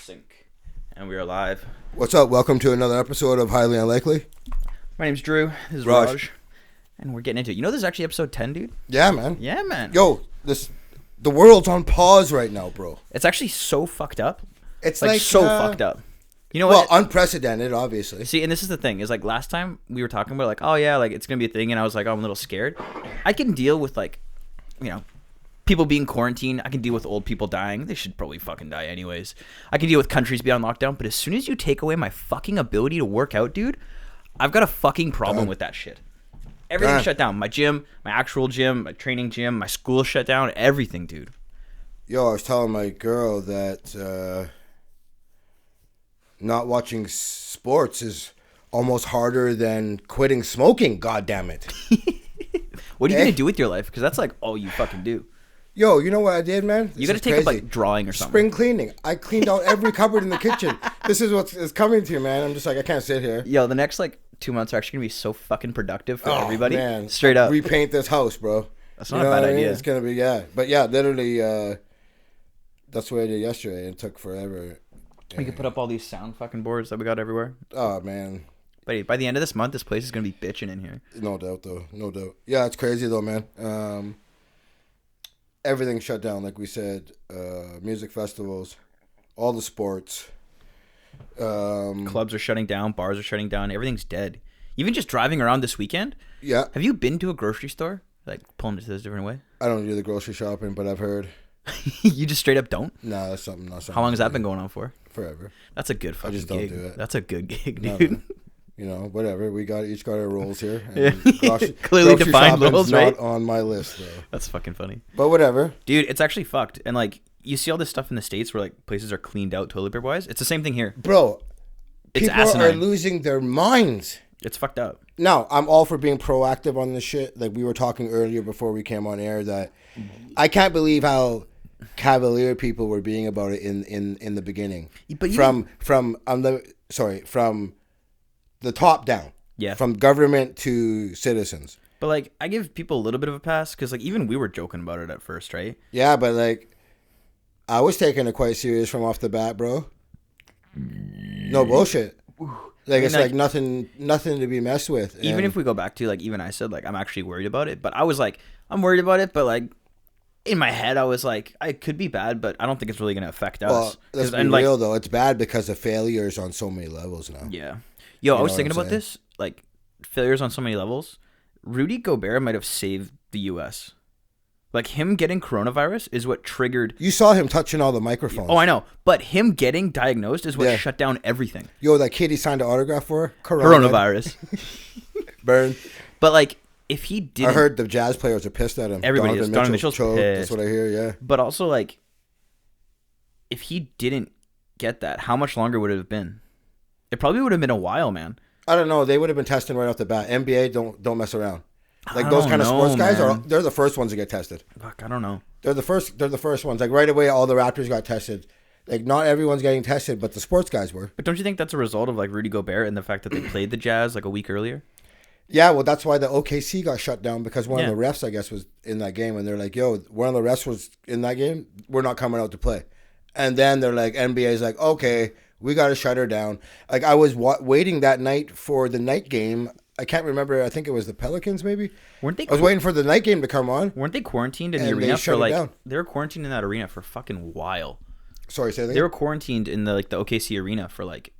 Sync. And we are live. What's up? Welcome to another episode of Highly Unlikely. My name's Drew. This is Raj. And we're getting into it. You know this is actually episode 10, dude? Yeah, man. Yeah, man. Yo, the world's on pause right now, bro. It's actually so fucked up. It's like so fucked up. You know what? Well, unprecedented, obviously. See, and this is the thing, is like last time we were talking about like, oh yeah, like it's gonna be a thing, and I was like, oh, I'm a little scared. I can deal with like, you know, people being quarantined. I can deal with old people dying. They should probably fucking die anyways. I can deal with countries being on lockdown, but as soon as you take away my fucking ability to work out, dude, I've got a fucking problem with that shit. Everything shut down. My gym, my actual gym, my training gym, my school shut down. Everything, dude. Yo, I was telling my girl that not watching sports is almost harder than quitting smoking. God damn it! What are you gonna do with your life? Because that's like all you fucking do. Yo, you know what I did, man? You gotta take up like drawing or something. Spring cleaning. I cleaned out every cupboard in the kitchen. This is what's coming to you, man. I'm just like, I can't sit here. Yo, the next like 2 months are actually gonna be so fucking productive for everybody. Man. Straight up. Repaint this house, bro. That's not a bad idea. It's gonna be But yeah, literally, that's what I did yesterday. It took forever. We could put up all these sound fucking boards that we got everywhere. Oh man. But by the end of this month, this place is gonna be bitching in here. No doubt, though. No doubt. Yeah, it's crazy though, man. Everything shut down, like we said. Music festivals, all the sports. Clubs are shutting down. Bars are shutting down. Everything's dead. Even just driving around this weekend. Yeah. Have you been to a grocery store? Like pulling it to this different way? I don't do the grocery shopping, but I've heard. You just straight up don't? Nah, that's something. Not something. How long has that been going on for? Forever. That's a good fucking gig. I just don't do it. That's a good gig, No, dude. no. You know, whatever. We each got our roles here. And grocery clearly defined roles, right? Not on my list, though. That's fucking funny. But whatever. Dude, it's actually fucked. And like, you see all this stuff in the States where like places are cleaned out toilet paper wise. It's the same thing here. Bro, It's people asinine. are losing their minds. It's fucked up. Now, I'm all for being proactive on this shit. Like we were talking earlier before we came on air that I can't believe how cavalier people were being about it in the beginning. But from the top down. Yeah. From government to citizens. But like, I give people a little bit of a pass because like even we were joking about it at first, right? Yeah, but like, I was taking it quite serious from off the bat, bro. No bullshit. Like it's like nothing to be messed with. Even if we go back to like, even I said like I'm actually worried about it, but I was like I'm worried about it, but like in my head I was like it could be bad, but I don't think it's really gonna affect us. Well, let's be real though. It's bad because of failures on so many levels now. Yeah. Yo, I was thinking about this, like failures on so many levels. Rudy Gobert might have saved the U.S. Like him getting coronavirus is what triggered. You saw him touching all the microphones. Oh, I know. But him getting diagnosed is what shut down everything. Yo, that kid he signed an autograph for? Coronavirus. Burn. But like, if he didn't. I heard the Jazz players are pissed at him. Everybody is. Donovan Mitchell's choked. pissed. That's what I hear, yeah. But also, like, if he didn't get that, how much longer would it have been? It probably would have been a while, man. I don't know. They would have been testing right off the bat. NBA don't mess around. Like those kind of sports guys they're the first ones to get tested. Fuck, I don't know. They're the first ones. Like right away all the Raptors got tested. Like not everyone's getting tested, but the sports guys were. But don't you think that's a result of like Rudy Gobert and the fact that they played the Jazz like a week earlier? Yeah, well that's why the OKC got shut down because one of the refs I guess was in that game and they're like, "Yo, one of the refs was in that game. We're not coming out to play." And then they're like NBA's like, "Okay, we got to shut her down." Like I was waiting that night for the night game. I can't remember. I think it was the Pelicans, maybe. Weren't they? I was waiting for the night game to come on. Weren't they quarantined in the arena for like? They were quarantined in that arena for fucking while. Sorry, say that. They were quarantined in the OKC arena for like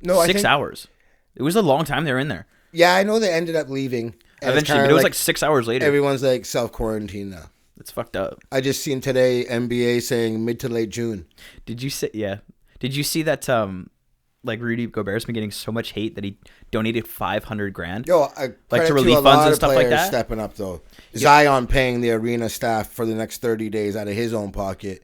6 hours. It was a long time they were in there. Yeah, I know they ended up leaving eventually, but it was like 6 hours later. Everyone's like self quarantine now. It's fucked up. I just seen today NBA saying mid to late June. Did you see that? Like Rudy Gobert's been getting so much hate that he donated $500,000. Yo, like to relief funds and stuff like that. Stepping up though. Zion paying the arena staff for the next 30 days out of his own pocket.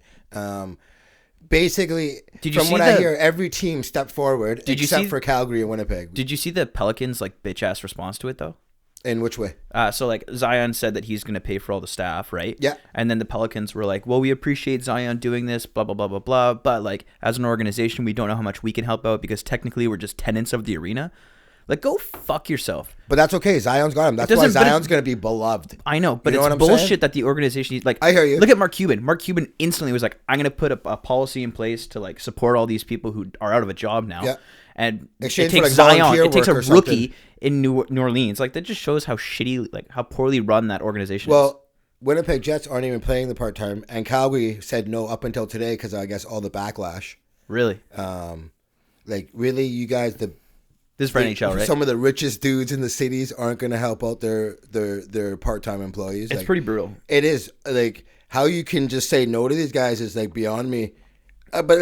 Basically, from what I hear, every team stepped forward except for Calgary and Winnipeg. Did you see the Pelicans like bitch ass response to it though? In which way? So like Zion said that he's going to pay for all the staff, right? Yeah. And then the Pelicans were like, well, we appreciate Zion doing this, blah, blah, blah, blah, blah. But like as an organization, we don't know how much we can help out because technically we're just tenants of the arena. Like, go fuck yourself. But that's okay. Zion's got him. That's why Zion's going to be beloved. I know, but it's bullshit that the organization, like, I hear you. Look at Mark Cuban. Mark Cuban instantly was like, I'm going to put a policy in place to, like, support all these people who are out of a job now. Yeah. And Exchange it takes for, like, Zion. It takes a rookie something. in New Orleans. Like, that just shows how shitty, like, how poorly run that organization is. Well, Winnipeg Jets aren't even playing the part-time, and Calgary said no up until today because I guess all the backlash. Really? Like, really, you guys, this is for NHL, right? Some of the richest dudes in the cities aren't going to help out their part-time employees. It's pretty brutal. It is. Like, how you can just say no to these guys is, like, beyond me. But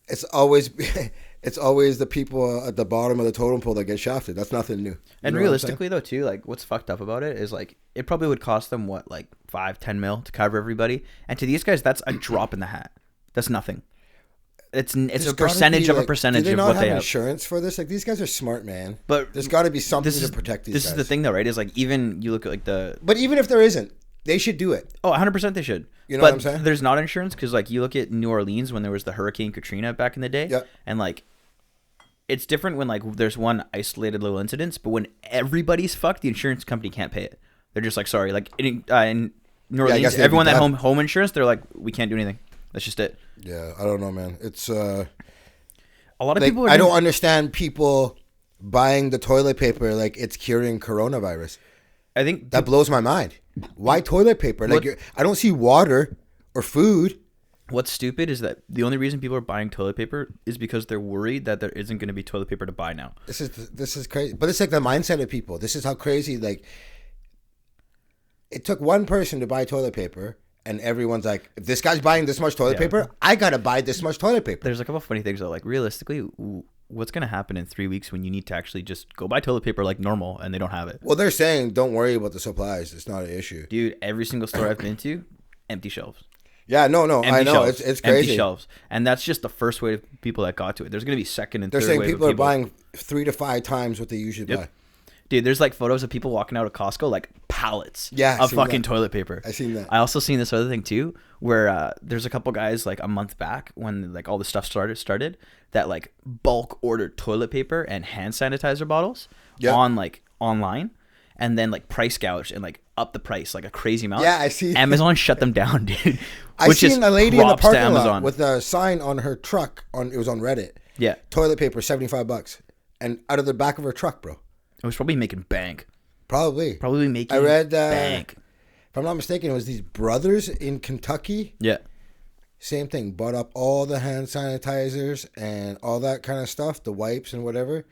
it's always the people at the bottom of the totem pole that get shafted. That's nothing new. And realistically, though, too, like, what's fucked up about it is, like, it probably would cost them, what, like, 5-10 mil to cover everybody? And to these guys, that's a drop in the hat. That's nothing. It's a percentage of a percentage of what they have. Insurance for this? Like, these guys are smart, man. But there's got to be something to protect these guys. This is the thing, though, right? Is like, even you look at like the. But even if there isn't, they should do it. Oh, 100% they should. You know what I'm saying? There's not insurance because, like, you look at New Orleans when there was the Hurricane Katrina back in the day. Yeah. And like, it's different when like there's one isolated little incident, but when everybody's fucked, the insurance company can't pay it. They're just like, sorry. Like in New Orleans, everyone that home insurance, they're like, we can't do anything. That's just it. Yeah, I don't know, man. It's a lot of people. I don't understand people buying the toilet paper like it's curing coronavirus. I think that blows my mind. Why toilet paper? Like, I don't see water or food. What's stupid is that the only reason people are buying toilet paper is because they're worried that there isn't going to be toilet paper to buy now. This is crazy. But it's like the mindset of people. This is how crazy. Like, it took one person to buy toilet paper. And everyone's like, if this guy's buying this much toilet paper, I got to buy this much toilet paper. There's a couple funny things, though. Like, realistically, what's going to happen in 3 weeks when you need to actually just go buy toilet paper like normal and they don't have it? Well, they're saying don't worry about the supplies. It's not an issue. Dude, every single store I've been to, empty shelves. Yeah, no, I know. Shelves. It's crazy. Empty shelves. And that's just the first way of people that got to it. There's going to be second and they're third saying wave people are buying 3 to 5 times what they usually buy. Dude, there's like photos of people walking out of Costco, like pallets of fucking toilet paper. I seen that. I also seen this other thing too, where there's a couple guys like a month back when like all this stuff started that like bulk ordered toilet paper and hand sanitizer bottles on like online, and then like price gouged and like up the price like a crazy amount. Yeah, I see. Amazon shut them down, dude. I seen a lady in the parking lot with a sign on her truck. It was on Reddit. Yeah, toilet paper $75, and out of the back of her truck, bro. It was probably making bank. Probably making. I read bank. If I'm not mistaken, it was these brothers in Kentucky. Yeah. Same thing. Bought up all the hand sanitizers and all that kind of stuff, the wipes and whatever.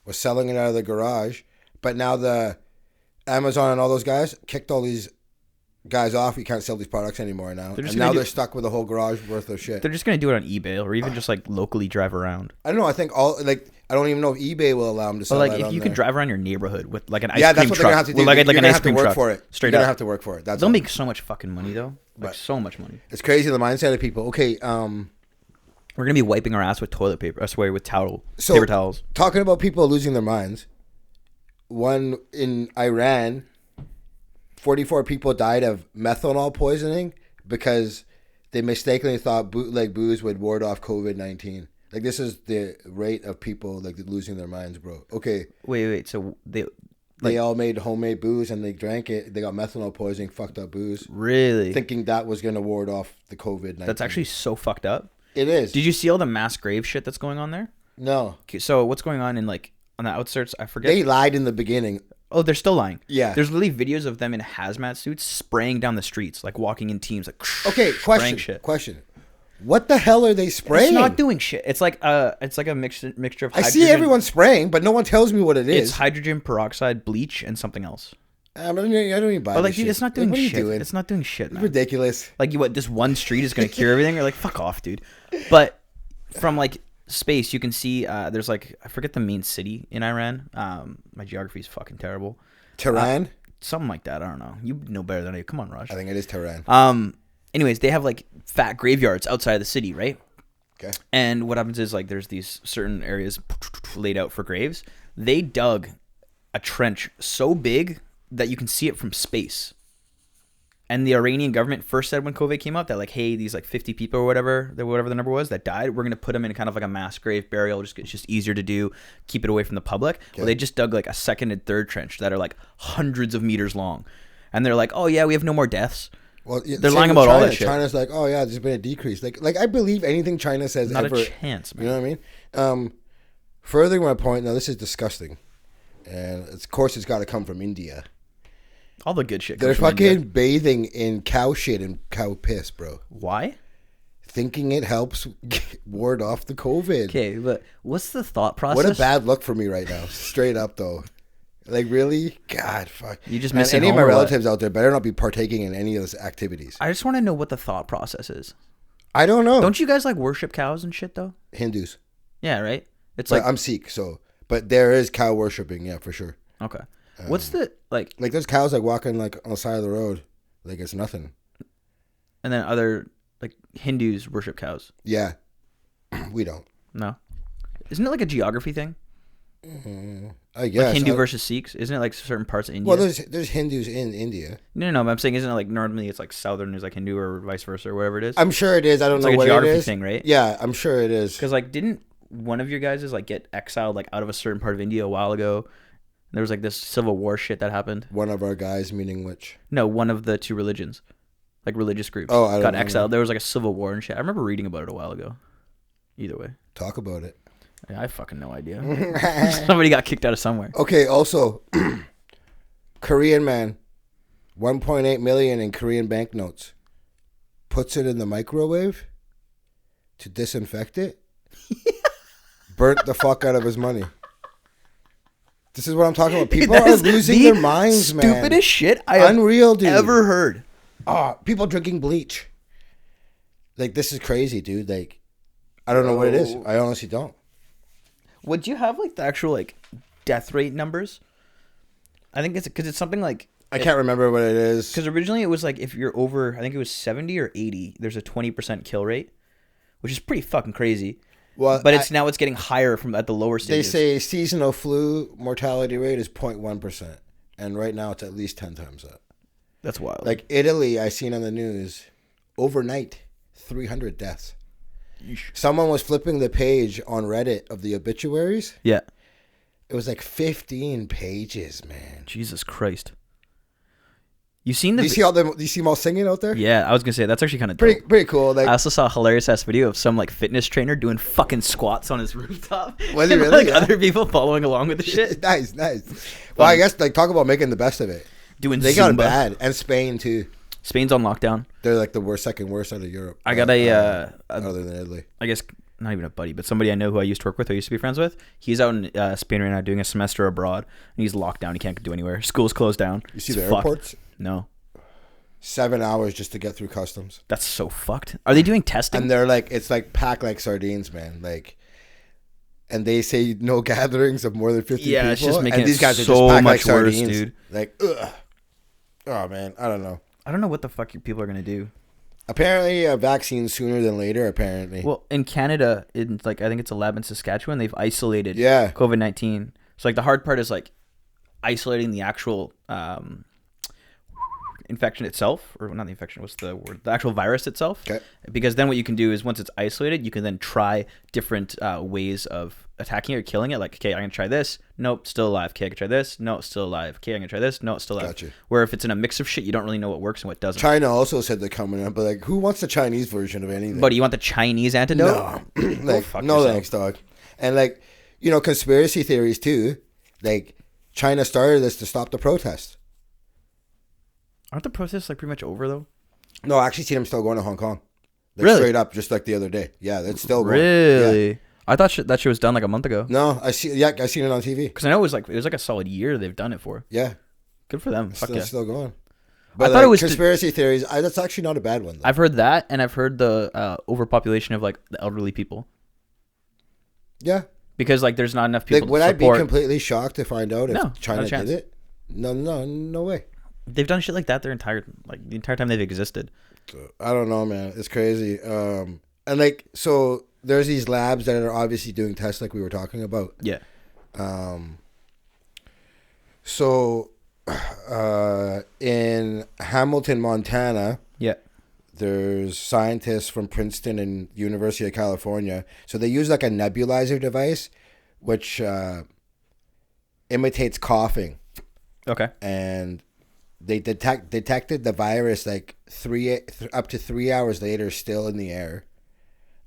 Was selling it out of the garage, but now the Amazon and all those guys kicked all these guys off. You can't sell these products anymore now. And now they're stuck with a whole garage worth of shit. They're just gonna do it on eBay or even just like locally drive around. I don't know. I think I don't even know if eBay will allow them to sell that. But like, if you could drive around your neighborhood with like an ice cream truck, that's what they're gonna have to do. Like an ice cream truck, for it. Straight you're up, gonna have to work for it. They'll make so much fucking money though, like so much money. It's crazy the mindset of people. Okay, we're gonna be wiping our ass with toilet paper. I swear, with paper towels. Talking about people losing their minds. One in Iran, 44 people died of methanol poisoning because they mistakenly thought bootleg booze would ward off COVID-19. Like, this is the rate of people like losing their minds, bro. Okay. Wait. So they all made homemade booze and they drank it. They got methanol poisoning, fucked up booze. Really? Thinking that was going to ward off the COVID-19. That's actually so fucked up. It is. Did you see all the mass grave shit that's going on there? No. Okay, so what's going on in like on the outskirts? I forget. They lied in the beginning. Oh, they're still lying. Yeah. There's literally videos of them in hazmat suits spraying down the streets, like walking in teams, like okay. Question. What the hell are they spraying? It's not doing shit. It's like a mixture of hydrogen. I see everyone spraying, but no one tells me what it is. It's hydrogen peroxide, bleach, and something else. I don't even buy. But like, dude, it's not doing shit. It's not doing shit, man. It's ridiculous. Like, this one street is gonna cure everything? You're like, fuck off, dude. But from like space, you can see there's like, I forget the main city in Iran. My geography is fucking terrible. Tehran? Something like that. I don't know. You know better than I do. Come on, Raj. I think it is Tehran. Anyways, they have like fat graveyards outside of the city, right? Okay. And what happens is like there's these certain areas laid out for graves. They dug a trench so big that you can see it from space. And the Iranian government first said when COVID came up that like, hey, these like 50 people or whatever the number was that died, we're gonna put them in kind of like a mass grave burial. It's just easier to do, keep it away from the public. Okay. Well, they just dug like a second and third trench that are like hundreds of meters long, and they're like, oh yeah, we have no more deaths. Well, they're lying about all that shit. China's like, oh yeah, there's been a decrease. Like I believe anything China says. Not ever, a chance, man. You know what I mean? Furthering my point. Now this is disgusting, and of course it's got to come from India. All the good shit. They're fucking bathing in cow shit and cow piss, bro. Why? Thinking it helps ward off the COVID. Okay, but what's the thought process? What a bad look for me right now. Straight up, though. Like, really? God, fuck. You just missing any of my relatives out there better not be partaking in any of those activities. I just want to know what the thought process is. I don't know. Don't you guys like worship cows and shit, though? Hindus. Yeah, right? It's like I'm Sikh, so... But there is cow worshipping, yeah, for sure. Okay. What's the like there's cows like walking like on the side of the road like it's nothing, and then other like Hindus worship cows? Yeah. We don't. No. Isn't it like a geography thing? I guess like Hindu versus Sikhs. Isn't it like certain parts of India? Well, there's Hindus in India. No, but I'm saying isn't it like normally it's like southern is like Hindu or vice versa or whatever it is? I'm sure it is. I don't know like what a geography it is. Thing, right? Yeah, I'm sure it is. Because like didn't one of your guys like get exiled like out of a certain part of India a while ago? There was like this civil war shit that happened. One of our guys, meaning which? No, one of the two religions, like religious groups, got exiled. There was like a civil war and shit. I remember reading about it a while ago. Either way, talk about it. Yeah, I fucking no idea. Somebody got kicked out of somewhere. Okay. Also, Korean man, 1.8 million in Korean banknotes, puts it in the microwave to disinfect it. Burnt the fuck out of his money. This is what I'm talking about. People are losing their minds, man. Stupidest shit I have ever heard. Oh, people drinking bleach. Like, this is crazy, dude. Like, I don't know what it is. I honestly don't. Would you have, like, the actual, like, death rate numbers? I think it's because it's something like... I can't remember what it is. Because originally it was, like, if you're over, I think it was 70 or 80, there's a 20% kill rate, which is pretty fucking crazy. Well, but now it's getting higher from at the lower stages. They say seasonal flu mortality rate is 0.1%, and right now it's at least 10 times that. That's wild. Like Italy, I seen on the news, overnight, 300 deaths. Yeesh. Someone was flipping the page on Reddit of the obituaries. Yeah. It was like 15 pages, man. Jesus Christ. You seen the? Do you see them all singing out there? Yeah, I was gonna say that's actually kind of pretty cool. Like, I also saw a hilarious ass video of some like fitness trainer doing fucking squats on his rooftop. Was he really? Like other people following along with the shit. Nice. Well, I guess like talk about making the best of it. They got bad, and Spain too. Spain's on lockdown. They're like the second worst out of Europe. I got other than Italy. I guess not even a buddy, but somebody I know who I used to work with, who I used to be friends with. He's out in Spain right now doing a semester abroad, and he's locked down. He can't go anywhere. School's closed down. You see the airports? No. 7 hours just to get through customs. That's so fucked. Are they doing testing? And they're like, it's like packed like sardines, man. Like, and they say no gatherings of more than 50 people. Yeah, it's just making and these guys so are just packed much like worse, sardines. dude. Like, ugh. Oh man, I don't know. I don't know what the fuck people are gonna do. Apparently, a vaccine sooner than later. Apparently. Well, in Canada, in like I think it's a lab in Saskatchewan, they've isolated COVID-19. So like the hard part is like isolating the actual infection itself, or not the infection, what's the word? The actual virus itself. Okay. Because then what you can do is once it's isolated, you can then try different ways of attacking it or killing it. Like, okay, I'm going to try this. Nope, still alive. Okay, I can try this. No, it's still alive. Okay, I'm going to try this. No, it's still alive. Gotcha. Where if it's in a mix of shit, you don't really know what works and what doesn't. China also said they're coming up, but like, who wants the Chinese version of anything? But you want the Chinese antidote? No. Like, no thanks, dog. And like, you know, conspiracy theories too. Like, China started this to stop the protests. Aren't the protests like pretty much over though? No, I actually seen them still going to Hong Kong. Like, really? Straight up, just like the other day. Yeah, it's still going. Really? Yeah. I thought that shit was done like a month ago. No, I seen it on TV. Because I know it was like a solid year they've done it for. Yeah. Good for them. Fuck it's yeah. still going. But I thought it was conspiracy theories. That's actually not a bad one, though. I've heard that, and I've heard the overpopulation of like the elderly people. Yeah. Because like there's not enough people. Would I be completely shocked to find out if China did it? No way. They've done shit like that the entire time they've existed. I don't know, man. It's crazy. And like, so there's these labs that are obviously doing tests like we were talking about. Yeah. So In Hamilton, Montana, Yeah. there's scientists from Princeton and University of California. So they use like a nebulizer device, which imitates coughing, Okay. and they detected the virus like up to 3 hours later, still in the air,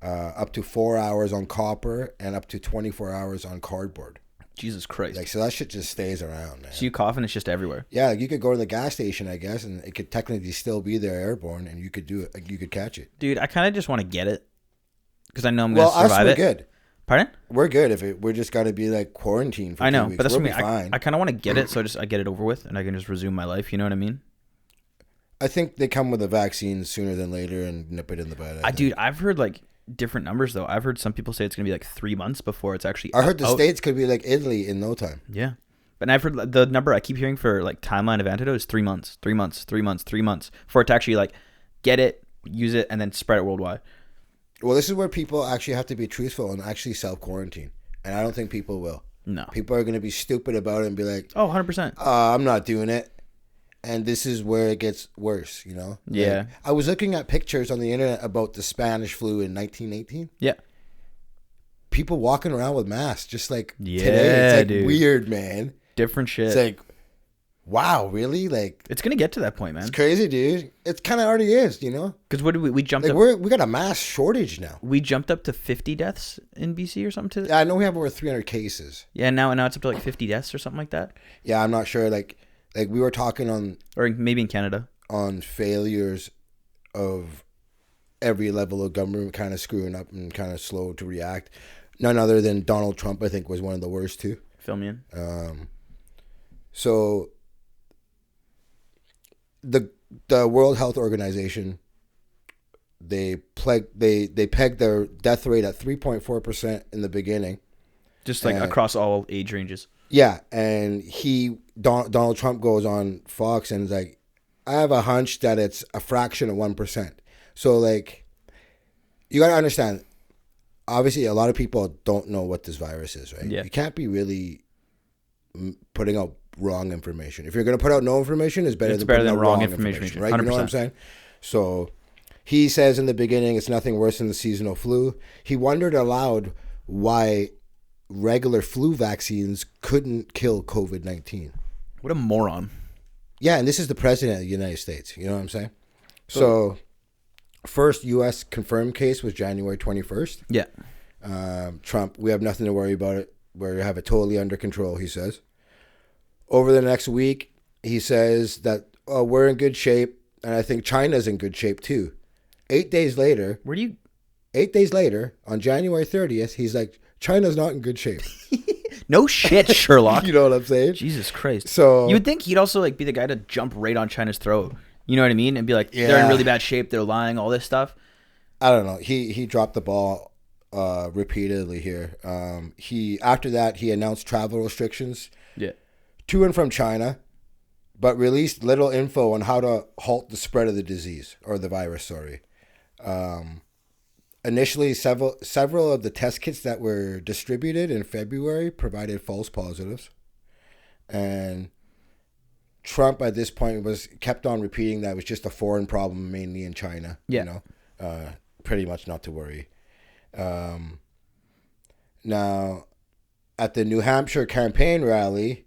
up to 4 hours on copper, and up to 24 hours on cardboard. Jesus Christ. Like, so that shit just stays around, man. So you cough and it's just everywhere. Yeah, like you could go to the gas station, I guess, and it could technically still be there airborne, and you could do it. Like, you could catch it. Dude, I kind of just want to get it because I know I'm going to Well, us, survive we're it. good. Pardon? We're good if we're just got to be like quarantined for I 2 know, weeks. but that's we'll what I be mean. fine. I kind of want to get it, so I get it over with, and I can just resume my life. You know what I mean? I think they come with a vaccine sooner than later and nip it in the bud. Dude, I've heard like different numbers though. I've heard some people say it's gonna be like 3 months before it's actually. I heard the out. States could be like Italy in no time. Yeah, but I've heard the number I keep hearing for like timeline of antidote is 3 months, 3 months, 3 months, 3 months for it to actually like get it, use it, and then spread it worldwide. Well, this is where people actually have to be truthful and actually self-quarantine. And I don't think people will. No. People are going to be stupid about it and be like, Oh, 100%. I'm not doing it. And this is where it gets worse, you know? Yeah. Like, I was looking at pictures on the internet about the Spanish flu in 1918. Yeah. People walking around with masks, just like Yeah, today. It's like dude. weird, man. Different shit. It's like, wow, really? Like, It's gonna get to that point, man. it's crazy, dude. It kind of already is, you know? Because what did we jumped Like, up? we got a mass shortage now. We jumped up to 50 deaths in BC or something. Yeah, I know we have over 300 cases. Yeah, now it's up to like 50 deaths or something like that, Yeah, I'm not sure. Like we were talking or maybe in Canada. on failures of every level of government kind of screwing up and kind of slow to react. None other than Donald Trump, I think, was one of the worst too. Fill me in. So the World Health Organization, they pegged their death rate at 3.4% in the beginning. Just like across all age ranges. Yeah, and Donald Trump goes on Fox and is like, I have a hunch that it's a fraction of 1%. So like, you got to understand, obviously a lot of people don't know what this virus is, right? Yeah. You can't be really putting out wrong information. If you're going to put out no information, it's better than wrong information, right? 100%. You know what I'm saying? So he says in the beginning, it's nothing worse than the seasonal flu. He wondered aloud why regular flu vaccines couldn't kill COVID-19. What a moron. Yeah, and this is the president of the United States. You know what I'm saying? So first U.S. confirmed case was January 21st. Yeah. Trump, we have nothing to worry about it. We have it totally under control, he says. Over the next week, he says that we're in good shape, and I think China's in good shape too. 8 days later, 8 days later, on January 30th, he's like, China's not in good shape. No shit, Sherlock. You know what I'm saying? Jesus Christ. So you would think he'd also like be the guy to jump right on China's throat. You know what I mean? And be like, they're in really bad shape. They're lying, all this stuff. I don't know. He dropped the ball repeatedly here. After that, he announced travel restrictions to and from China, but released little info on how to halt the spread of the disease, or the virus, sorry. Initially, several of the test kits that were distributed in February provided false positives. And Trump at this point kept on repeating that it was just a foreign problem, mainly in China. Yeah. You know, pretty much not to worry. Now, at the New Hampshire campaign rally,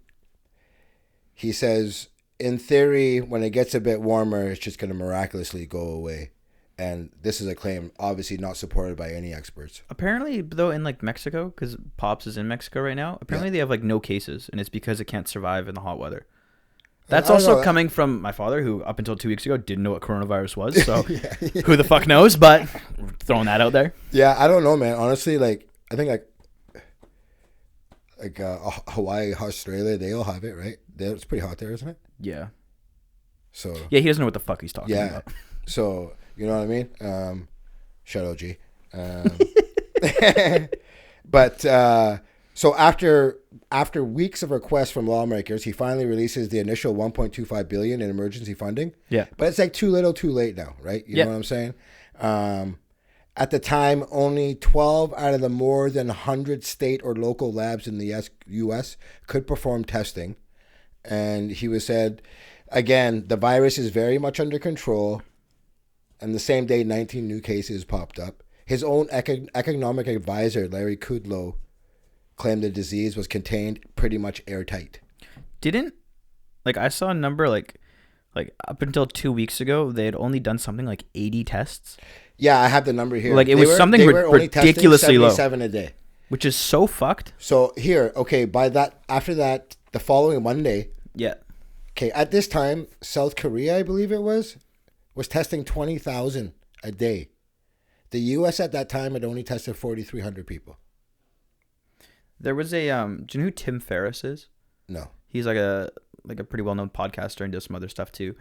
he says, in theory, when it gets a bit warmer, it's just going to miraculously go away. And this is a claim obviously not supported by any experts. Apparently, though, in like Mexico, because Pops is in Mexico right now, apparently they have like no cases, and it's because it can't survive in the hot weather. That's also coming from my father, who up until 2 weeks ago didn't know what coronavirus was. So who the fuck knows? But throwing that out there. Yeah, I don't know, man. Honestly, like I think Hawaii, Australia, they all have it, right? It's pretty hot there, isn't it? Yeah. So yeah, he doesn't know what the fuck he's talking about. So you know what I mean? Shout out G. But so after weeks of requests from lawmakers, he finally releases the initial $1.25 billion in emergency funding. Yeah. But it's like too little, too late now, right? You know what I'm saying? At the time, only 12 out of the more than 100 state or local labs in the U.S. could perform testing. And he was said, again, the virus is very much under control. And the same day, 19 new cases popped up. His own economic advisor, Larry Kudlow, claimed the disease was contained pretty much airtight. I saw a number like up until 2 weeks ago, they had only done something like 80 tests. Yeah, I have the number here. Like it was something ridiculously low. 77 a day. Which is so fucked. So here, okay, after that, the following Monday. Yeah. Okay, at this time, South Korea, I believe it was testing 20,000 a day. The U.S. at that time had only tested 4,300 people. There was a, do you know who Tim Ferriss is? No. He's like a pretty well-known podcaster and does some other stuff too.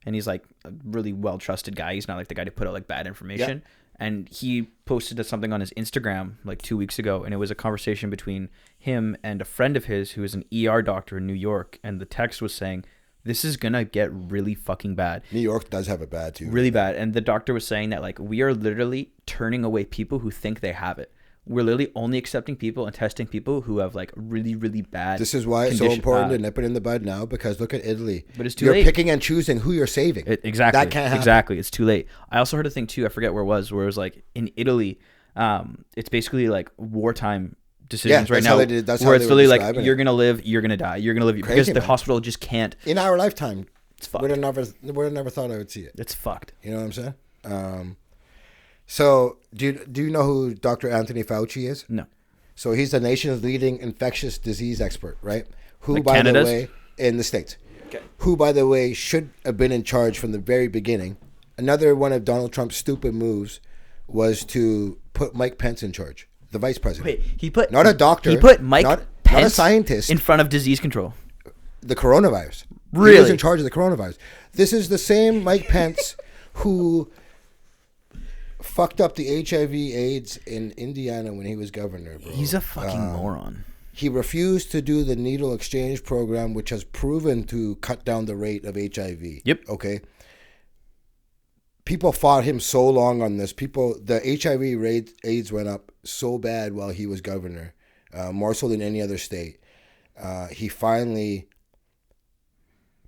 And he's like a really well-trusted guy. He's not like the guy to put out like bad information. Yep. And he posted something on his Instagram like 2 weeks ago, and it was a conversation between him and a friend of his who is an ER doctor in New York. And the text was saying, this is going to get really fucking bad. New York does have it bad too. Really bad. And the doctor was saying that like we are literally turning away people who think they have it. We're literally only accepting people and testing people who have like really, really bad. This is why it's so important to nip it in the bud now, because look at Italy. But it's too late. You're picking and choosing who you're saving. Exactly. That can't happen. Exactly. It's too late. I also heard a thing too. I forget where it was like in Italy, it's basically like wartime decisions right now. That's where it's literally like you're gonna live, you're gonna die, you're gonna live, because the hospital just can't. In our lifetime, it's fucked. Would have never thought I would see it. It's fucked. You know what I'm saying? So do you know who Dr. Anthony Fauci is? No. So he's the nation's leading infectious disease expert, right? Who, like by Canada's? the way, in the States. Okay. Who, by the way, should have been in charge from the very beginning. Another one of Donald Trump's stupid moves was to put Mike Pence in charge, the vice president. Wait, not a doctor. He put Mike Pence not a scientist in front of disease control. The coronavirus. Really? He was in charge of the coronavirus. This is the same Mike Pence who fucked up the HIV/AIDS in Indiana when he was governor, bro. He's a fucking moron. He refused to do the needle exchange program, which has proven to cut down the rate of HIV. Yep. Okay. People fought him so long on this. The HIV rate, AIDS went up so bad while he was governor, more so than any other state. He finally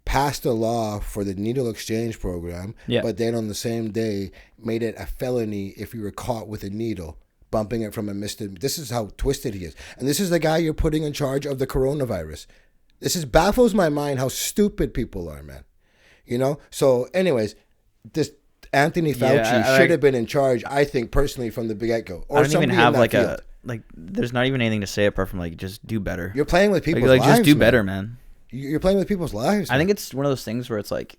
passed a law for the needle exchange program, but then on the same day made it a felony if you were caught with a needle, bumping it from a misdemeanor. This is how twisted he is. And this is the guy you're putting in charge of the coronavirus. This baffles my mind how stupid people are, man. You know? So anyways, this Anthony Fauci should have been in charge, I think, personally, from the get-go. Or I don't even have like field. There's not even anything to say apart from like, just do better. You're playing with people's lives, just do better, man. You're playing with people's lives. I think it's one of those things where it's like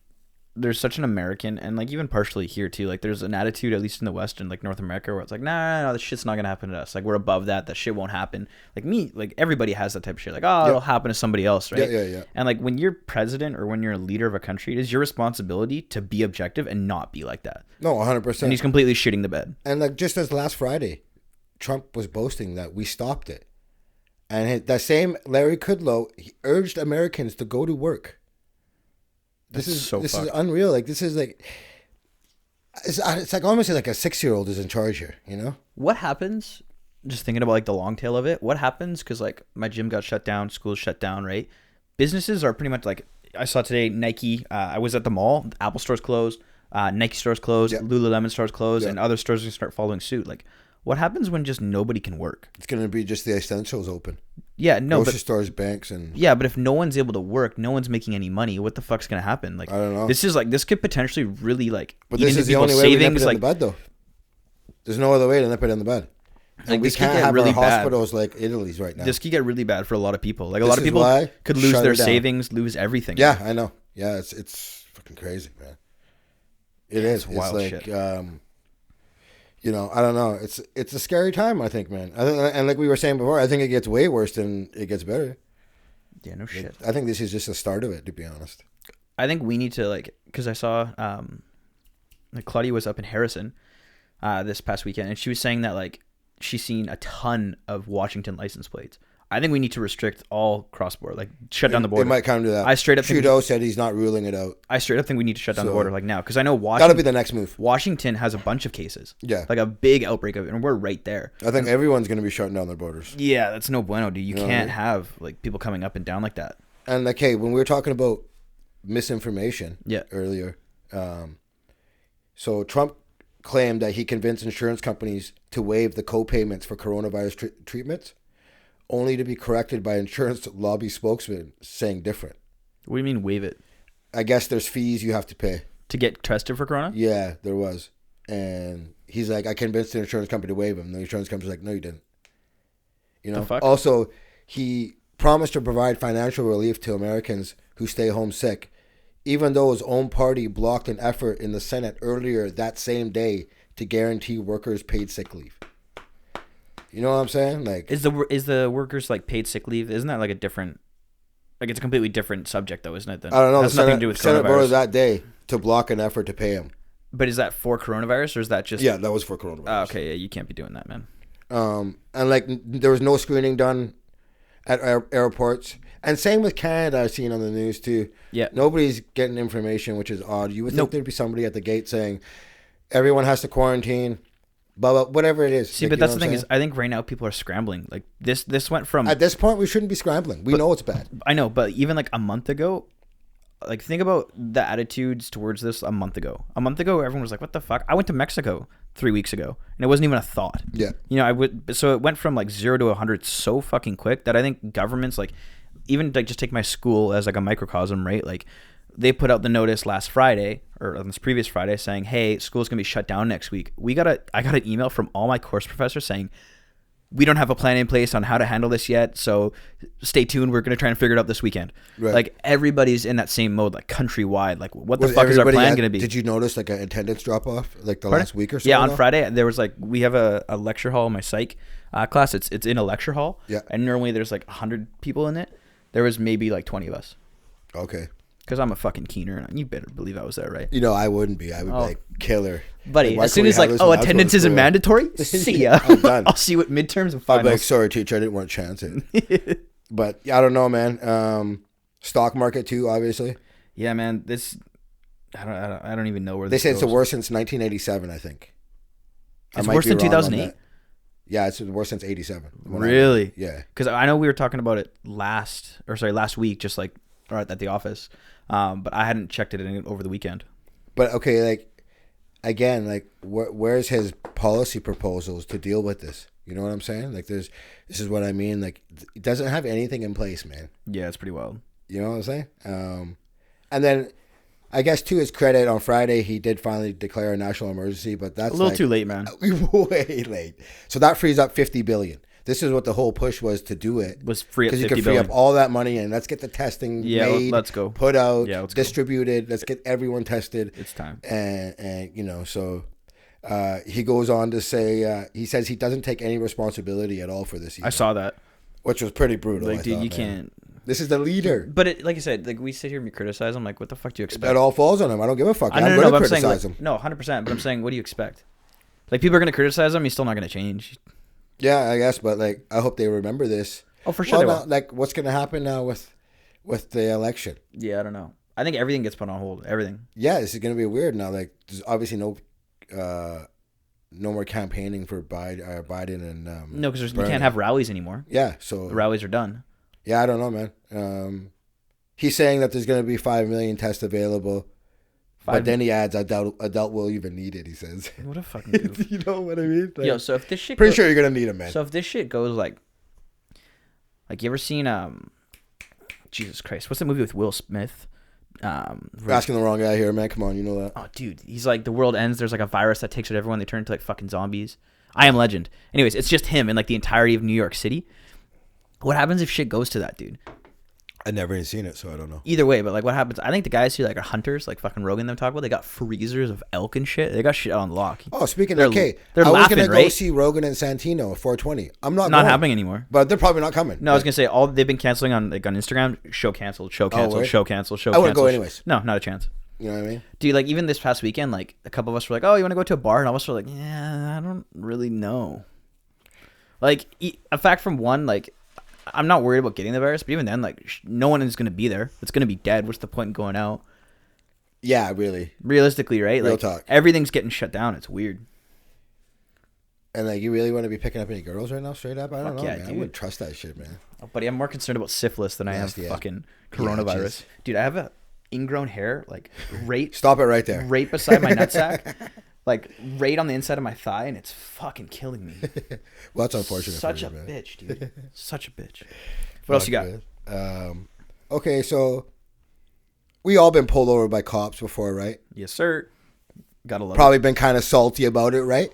there's such an American, and like even partially here too, like there's an attitude, at least in the West and like North America, where it's like, no, this shit's not gonna happen to us. Like we're above that. That shit won't happen. Like everybody has that type of shit. Like, it'll happen to somebody else, right? Yeah. And like when you're president or when you're a leader of a country, it is your responsibility to be objective and not be like that. No, 100%. And he's completely shitting the bed. And like just as last Friday, Trump was boasting that we stopped it. And that same Larry Kudlow, he urged Americans to go to work. This is unreal. Like this is like it's like almost like a 6-year-old is in charge here. You know what happens? Just thinking about like the long tail of it. What happens? Because like my gym got shut down, school's shut down, right? Businesses are pretty much like I saw today. Nike. I was at the mall. Apple store's closed. Nike store's closed. Lululemon store's closed, and other stores are gonna start following suit. Like. What happens when just nobody can work? It's going to be just the essentials open. Yeah, no. Grocery stores, banks, and... Yeah, but if no one's able to work, no one's making any money, what the fuck's going to happen? Like, I don't know. This could potentially really, like... But this is the only way we nip it in the bud, though. There's no other way to nip it in the bud. Like, we can't have really our hospitals like Italy's right now. This could get really bad for a lot of people. Like, a lot of people could lose their savings, lose everything. Yeah, I know. Yeah, it's fucking crazy, man. It is. It's wild shit. You know, I don't know. It's a scary time, I think, man. And like we were saying before, I think it gets way worse than it gets better. Yeah, no shit. I think this is just the start of it, to be honest. I think we need to, like, because I saw, like, Claudia was up in Harrison this past weekend, and she was saying that, like, she's seen a ton of Washington license plates. I think we need to restrict all cross-border, like shut down the border. It might come to that. I straight up Trudeau said he's not ruling it out. I straight up think we need to shut down the border like now, because I know that'll be the next move. Washington has a bunch of cases. Yeah, like a big outbreak of it, and we're right there. I think everyone's going to be shutting down their borders. Yeah, that's no bueno, dude. You can't have like people coming up and down like that. And like, hey, when we were talking about misinformation earlier, so Trump claimed that he convinced insurance companies to waive the co-payments for coronavirus treatments, only to be corrected by insurance lobby spokesman saying different. What do you mean waive it? I guess there's fees you have to pay. To get tested for corona? Yeah, there was. And he's like, I convinced the insurance company to waive him. And the insurance company's like, no, you didn't. You know? The fuck? Also, he promised to provide financial relief to Americans who stay home sick, even though his own party blocked an effort in the Senate earlier that same day to guarantee workers paid sick leave. You know what I'm saying? Like, is the workers like paid sick leave? Isn't that like a different, like it's a completely different subject though, isn't it? Then I don't know. It has nothing to do with Senate coronavirus. voted that day to block an effort to pay him. But is that for coronavirus or is that just? Yeah, that was for coronavirus. Oh, okay, yeah, you can't be doing that, man. And like there was no screening done at airports. And same with Canada, I've seen on the news too. Yeah. Nobody's getting information, which is odd. You would think there'd be somebody at the gate saying, everyone has to quarantine, blah, blah, whatever it is. See, but that's the thing is, I think right now people are scrambling. Like this went from... At this point, we shouldn't be scrambling. We know it's bad. I know, but even like a month ago, like think about the attitudes towards this a month ago. A month ago, everyone was like, what the fuck? I went to Mexico 3 weeks ago, and it wasn't even a thought. Yeah. You know, so it went from like 0 to 100 so fucking quick that I think governments like... Even like just take my school as like a microcosm, right? Like they put out the notice last Friday or on this previous Friday saying, "Hey, school's gonna be shut down next week." I got an email from all my course professors saying, "We don't have a plan in place on how to handle this yet, so stay tuned. We're gonna try and figure it out this weekend." Right. Like everybody's in that same mode, like countrywide. Like what the fuck is our plan gonna be? Did you notice like an attendance drop off like the last week or so? Yeah, on Friday there was like we have a lecture hall in my psych class. It's in a lecture hall. Yeah. And normally there's like 100 people in it. There was maybe like 20 of us. Okay. Because I'm a fucking keener, and you better believe I was there, right? You know, I wouldn't be. I would be like, killer. Buddy, like, as soon as like, attendance isn't mandatory, see ya. I'm done. I'll see you at midterms and finals. I'm like, sorry, teacher, I didn't want to chance it. But I don't know, man. Stock market too, obviously. Yeah, man. I don't even know where they this say goes. It's the worst since 1987, I think. It's worse than 2008? Yeah, it's the worst since 87. Really? Yeah. Because I know we were talking about it last week, just like at the office. But I hadn't checked it over the weekend. But okay, like again, like where's his policy proposals to deal with this? You know what I'm saying? Like this is what I mean. Like it doesn't have anything in place, man. Yeah, it's pretty wild. You know what I'm saying? And then I guess to his credit, on Friday he did finally declare a national emergency, but that's a little too late, man. Way late. So that frees up $50 billion. This is what the whole push was to do it. Was free up $50 billion. Because you can free up all that money and let's get the testing made. Let's go. Put out, distributed. Let's get everyone tested. It's time. And you know, so he goes on to say, he says he doesn't take any responsibility at all for this either. I saw that. Which was pretty brutal. Like, dude, you can't. This is the leader. But like I said, like we sit here and we criticize him. Like, what the fuck do you expect? That all falls on him. I don't give a fuck. I'm going to criticize him. No, 100%. But I'm saying, what do you expect? Like, people are going to criticize him. He's still not going to change. Yeah, I guess. But like, I hope they remember this. Oh, for sure. Well, like, what's going to happen now with the election? Yeah, I don't know. I think everything gets put on hold. Everything. Yeah, this is going to be weird now. Like, there's obviously no more campaigning for Biden and no, because you can't have rallies anymore. Yeah, so the rallies are done. Yeah, I don't know, man. He's saying that there's going to be 5 million tests available, but then he adds, "I doubt we'll even need it." He says, "What a fucking goof." You know what I mean? Like, yo, so if this shit, pretty sure you're going to need it, man. So if this shit goes like you ever seen Jesus Christ, what's the movie with Will Smith? Asking the wrong guy here, man. Come on, you know that. Oh, dude, he's like, the world ends. There's like a virus that takes out everyone. They turn into like fucking zombies. I Am Legend. Anyways, it's just him in like the entirety of New York City. What happens if shit goes to that, dude? I never even seen it, so I don't know. Either way, but like what happens? I think the guys who like are hunters, like fucking Rogan them talk about, they got freezers of elk and shit. They got shit on lock. Oh, speaking of, okay, they're laughing, I was gonna right? go see Rogan and Santino at 420. I'm not happening anymore. But they're probably not coming. No, I was gonna say they've been canceling on Instagram. Show canceled. Show canceled. Show canceled. Show canceled. I wouldn't go anyways. No, not a chance. You know what I mean? Dude, like even this past weekend, like a couple of us were like, "Oh, you want to go to a bar?" And all of us were like, "Yeah, I don't really know." Like a fact from one, like I'm not worried about getting the virus, but even then, like no one is gonna be there. It's gonna be dead. What's the point in going out? Yeah, really. Realistically, right? Real like talk. Everything's getting shut down. It's weird. And like, you really want to be picking up any girls right now, straight up? I don't know, yeah, man. dude. I wouldn't trust that shit, man. Oh, buddy, I'm more concerned about syphilis than I am fucking coronavirus. Yeah, dude, I have a ingrown hair like right. Stop it right there. Right beside my nutsack, like right on the inside of my thigh, and it's fucking killing me. Well, that's unfortunate. Such for a you, man. bitch, dude. Such a bitch. What else you got? Okay, so we all been pulled over by cops before, right? Yes, sir. Gotta love Probably been kind of salty about it, right?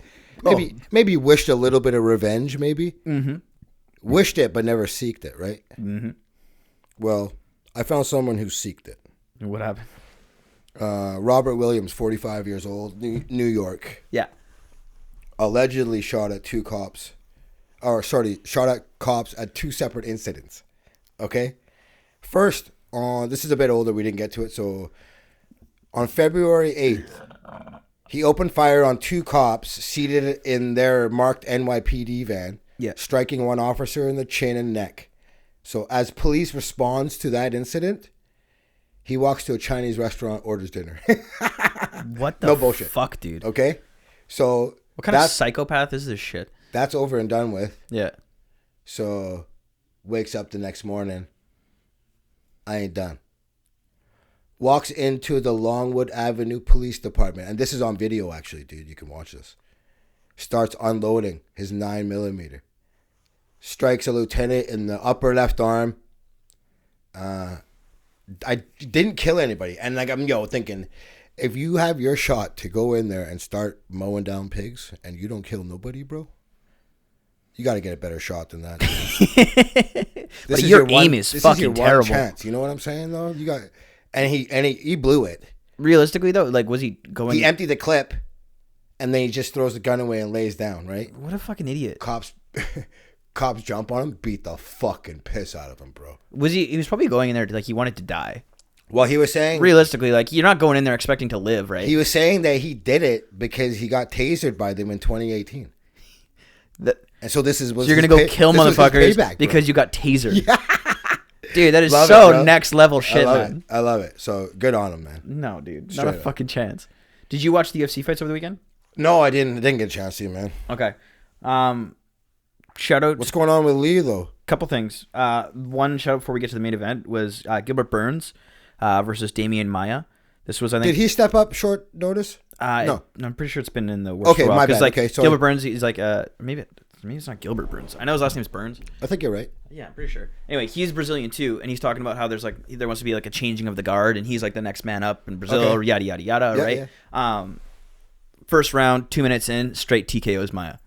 Maybe wished a little bit of revenge, maybe. Mm-hmm. Wished it, but never seeked it, right? Mm-hmm. Well, I found someone who seeked it. What happened? Robert Williams, 45 years old, New York. Yeah. Allegedly shot at cops at two separate incidents. Okay? First, this is a bit older, we didn't get to it, so on February 8th, he opened fire on two cops seated in their marked NYPD van, striking one officer in the chin and neck. So as police responds to that incident, he walks to a Chinese restaurant, orders dinner. What the no bullshit. Fuck, dude? Okay? So what kind of psychopath is this shit? That's over and done with. Yeah. So wakes up the next morning. I ain't done. Walks into the Longwood Avenue Police Department. And this is on video, actually, dude. You can watch this. Starts unloading his 9mm. Strikes a lieutenant in the upper left arm. I didn't kill anybody. And like, I'm thinking, if you have your shot to go in there and start mowing down pigs and you don't kill nobody, bro, you got to get a better shot than that. But your aim is fucking terrible. Chance. You know what I'm saying, though? You got... And he blew it. Realistically, though, like, was he going... He emptied the clip, and then he just throws the gun away and lays down, right? What a fucking idiot. Cops jump on him, beat the fucking piss out of him, bro. He was probably going in there, like, he wanted to die. Well, he was saying... Realistically, like, you're not going in there expecting to live, right? He was saying that he did it because he got tasered by them in 2018. And so this is... So you're going to go kill motherfuckers payback, because you got tasered. Yeah. Dude, that is next level shit, man. I love it. So good on him, man. No, dude. Not a fucking chance. Did you watch the UFC fights over the weekend? No, I didn't get a chance to, man. Okay. Shout out. What's going on with Lee, though? Couple things. One shout out before we get to the main event was Gilbert Burns versus Damian Maia. This was, I think... Did he step up short notice? No. I'm pretty sure it's been in the works for a while. My bad. Like, okay, sorry. Gilbert Burns, he's like... Maybe it's not Gilbert Burns. I know his last name's Burns. I think you're right. Yeah, I'm pretty sure. Anyway, he's Brazilian too, and he's talking about how there wants to be like a changing of the guard, and he's like the next man up in Brazil, yada yada yada, right? Yeah. First round, 2 minutes in, straight TKOs Maia.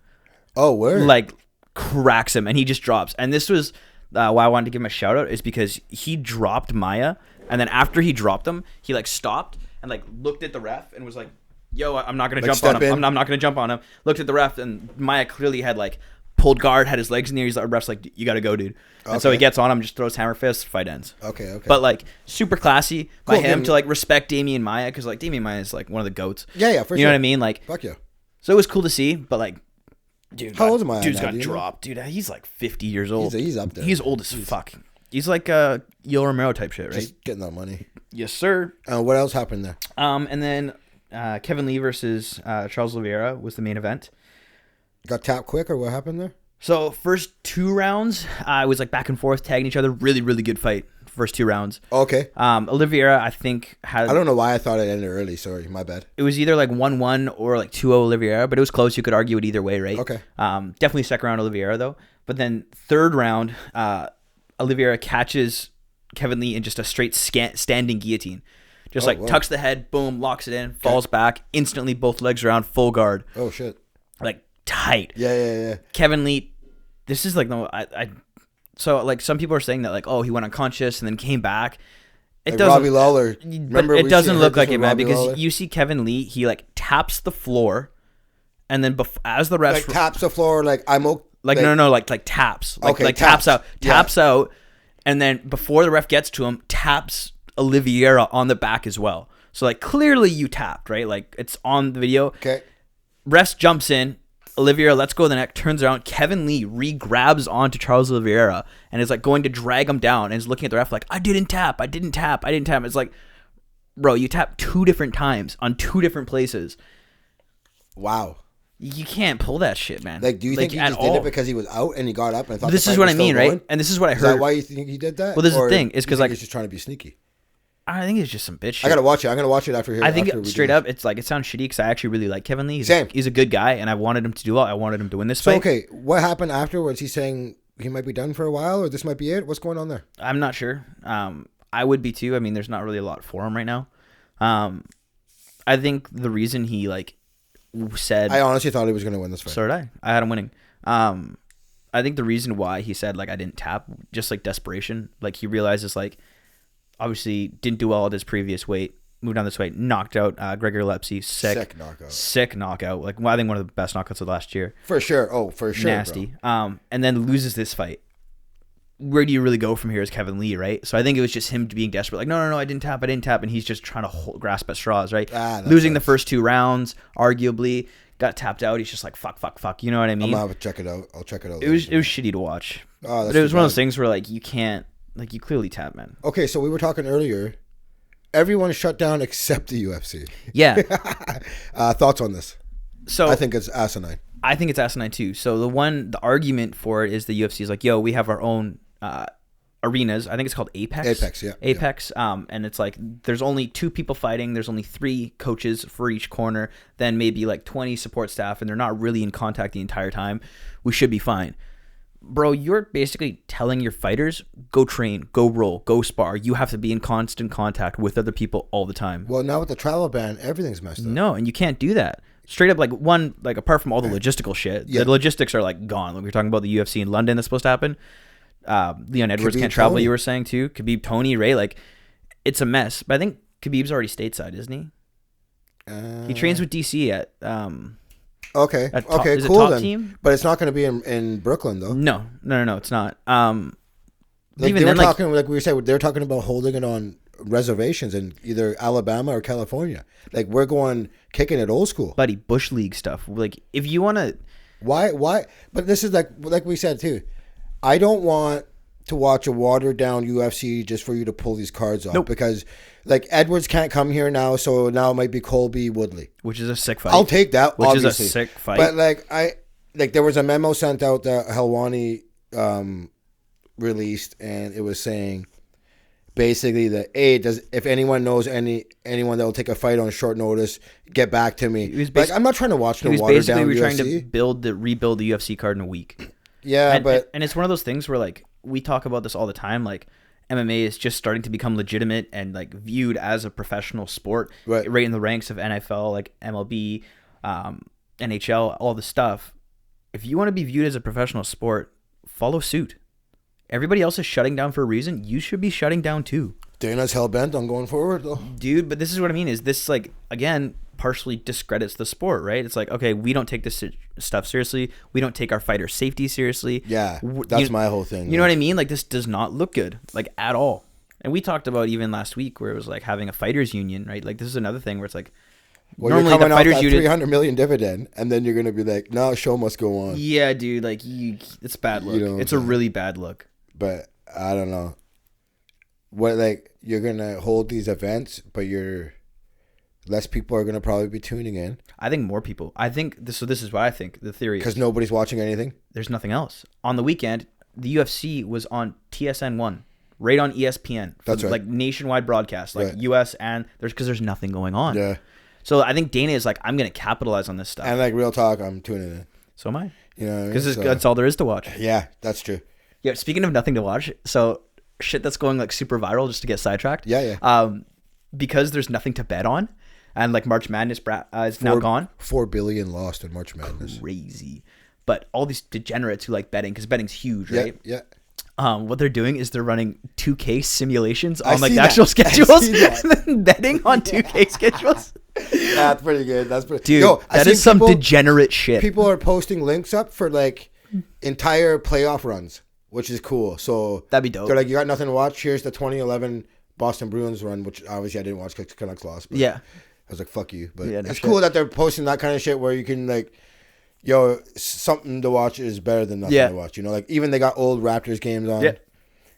Oh, where? Like cracks him, and he just drops. And this was why I wanted to give him a shout out is because he dropped Maia, and then after he dropped him, he like stopped and like looked at the ref and was like, "Yo, I'm not gonna jump on him. I'm not gonna jump on him." Looked at the ref, and Maia clearly had like pulled guard, had his legs in the air. He's like, ref's like, "You gotta go, dude." And so he gets on him, just throws hammer fist, fight ends. Okay. But like super classy by him to like respect Damian Maia, because like Damian Maia is like one of the goats. Yeah, for sure. You know what I mean? Like, fuck yeah. So it was cool to see, but like, dude, how old is Maia? Dude's got dropped, dude. He's like 50 years old. He's up there. He's old as fuck. He's like a Yo Romero type shit, right? Just getting that money. Yes, sir. What else happened there? And then Kevin Lee versus Charles Oliveira was the main event. Got tapped quick, or what happened there? So first 2 rounds, it was like back and forth, tagging each other. Really, really good fight. First 2 rounds. Okay. Oliveira, I think had. I don't know why I thought it ended early. Sorry, my bad. It was either like 1-1 or like 2-0 Oliveira, but it was close. You could argue it either way, right? Okay. Definitely second round Oliveira though. But then third round, Oliveira catches Kevin Lee in just a straight standing guillotine. Just tucks the head, boom, locks it in, falls back, instantly both legs around, full guard. Oh shit. Like tight. Yeah. Kevin Lee. This is like so like some people are saying that like, oh, he went unconscious and then came back. It like doesn't. Robbie Lawler. Remember, it doesn't look like it, man, because Lawler? you see Kevin Lee, he like taps the floor, and then as the ref like taps the floor, like I'm okay. Like no, like taps, like taps out, and then before the ref gets to him, taps Oliveira on the back as well. So like clearly you tapped, right? Like it's on the video. Okay. Ref jumps in. Oliveira lets go of the neck, turns around. Kevin Lee re-grabs onto Charles Oliveira and is like going to drag him down and is looking at the ref like, I didn't tap. It's like, bro, you tapped 2 different times on 2 different places. Wow. You can't pull that shit, man. Like, do you think he just did it because he was out and he got up and thought this is what I mean, right? And this is what I heard. Is that why you think he did that? Well, this is the thing. Is because, like, he's just trying to be sneaky. I think it's just some bitch shit. I gotta watch it. I'm gonna watch it after here. I think straight up, it's like, it sounds shitty because I actually really like Kevin Lee. He's a good guy, and I wanted him to do well. I wanted him to win this fight. Okay, what happened afterwards? He's saying he might be done for a while, or this might be it. What's going on there? I'm not sure. I would be too. I mean, there's not really a lot for him right now. I think the reason he said, I honestly thought he was gonna win this fight. So did I. I had him winning. I think the reason why he said I didn't tap, just desperation. He realizes obviously didn't do well at his previous weight, moved down this weight, knocked out Gregor Lepsy. Sick knockout. I think one of the best knockouts of last year. For sure. Oh, for sure. Nasty. Bro. And then loses this fight. Where do you really go from here as Kevin Lee, right? So I think it was just him being desperate. No, I didn't tap, and he's just trying to grasp at straws, right? Losing the first 2 rounds, arguably, got tapped out. He's just fuck. You know what I mean? I'm gonna have to check it out. I'll check it out. It was shitty to watch. Oh, but it was one of those things where you can't, you clearly tap, man. Okay, so we were talking earlier. Everyone shut down except the UFC. Yeah. Thoughts on this? So I think it's asinine. I think it's asinine too. So the argument for it is the UFC is yo, we have our own arenas. I think it's called Apex. Apex. And it's there's only 2 people fighting. There's only 3 coaches for each corner. Then maybe 20 support staff, and they're not really in contact the entire time. We should be fine. Bro, you're basically telling your fighters, go train, go roll, go spar. You have to be in constant contact with other people all the time. Well, now with the travel ban, everything's messed up. No, and you can't do that. Straight up, apart from all the logistical shit, the logistics are gone. We were talking about the UFC in London that's supposed to happen. Leon Edwards can't travel, you were saying too. Khabib, Tony, Ray, it's a mess. But I think Khabib's already stateside, isn't he? He trains with DC at Okay. Cool then. Team? But it's not going to be in Brooklyn though. No, it's not. Even then, talking we said, they're talking about holding it on reservations in either Alabama or California. We're going kicking it old school, buddy. Bush League stuff. If you want to, why? But this is like we said too. I don't want to watch a watered down UFC just for you to pull these cards off. Nope. Because Edwards can't come here now, so now it might be Colby Woodley, which is a sick fight. I'll take that. Which obviously. Is a sick fight. But there was a memo sent out that Helwani released, and it was saying basically that if anyone knows anyone that will take a fight on short notice, get back to me. I'm not trying to watch no watered down UFC. We're trying to rebuild the UFC card in a week. Yeah, and it's one of those things where we talk about this all the time. MMA is just starting to become legitimate and viewed as a professional sport, right in the ranks of NFL, MLB, NHL, all the stuff. If you want to be viewed as a professional sport, follow suit. Everybody else is shutting down for a reason. You should be shutting down too. Dana's hell-bent on going forward, though. Dude, but this is what I mean. Is this, again, partially discredits the sport, right? It's okay, we don't take this stuff seriously. We don't take our fighter safety seriously. Yeah, that's my whole thing. You know what I mean? This does not look good, at all. And we talked about even last week where it was having a fighters union, right? This is another thing where it's well, normally you're coming the fighters union, $300 million dividend, and then you're gonna be no, show must go on. Yeah, dude, it's bad look. It's a really bad look. But I don't know. What you're gonna hold these events, but less people are gonna probably be tuning in. I think more people. I think this. So this is what I think. The theory is because nobody's watching anything. There's nothing else on the weekend. The UFC was on TSN1, right on ESPN. That's right. Nationwide broadcast, right. US and there's nothing going on. Yeah. So I think Dana is I'm gonna capitalize on this stuff. And real talk, I'm tuning in. So am I. You know, because that's all there is to watch. Yeah, that's true. Yeah. Speaking of nothing to watch, so shit that's going super viral just to get sidetracked. Yeah. Because there's nothing to bet on, and March Madness is now gone. $4 billion lost in March Madness. Crazy. But all these degenerates who like betting, because betting's huge, right? Yeah. What they're doing is they're running 2K simulations on the actual schedules and then betting on 2K schedules. That's pretty good. That's pretty. Dude, that is some degenerate shit. People are posting links up for entire playoff runs, which is cool. So that'd be dope. They're you got nothing to watch. Here's the 2011 Boston Bruins run, which obviously I didn't watch because Canucks lost. But yeah. I was fuck you. But it's cool that they're posting that kind of shit where you can something to watch is better than nothing to watch. Even they got old Raptors games on. Yeah.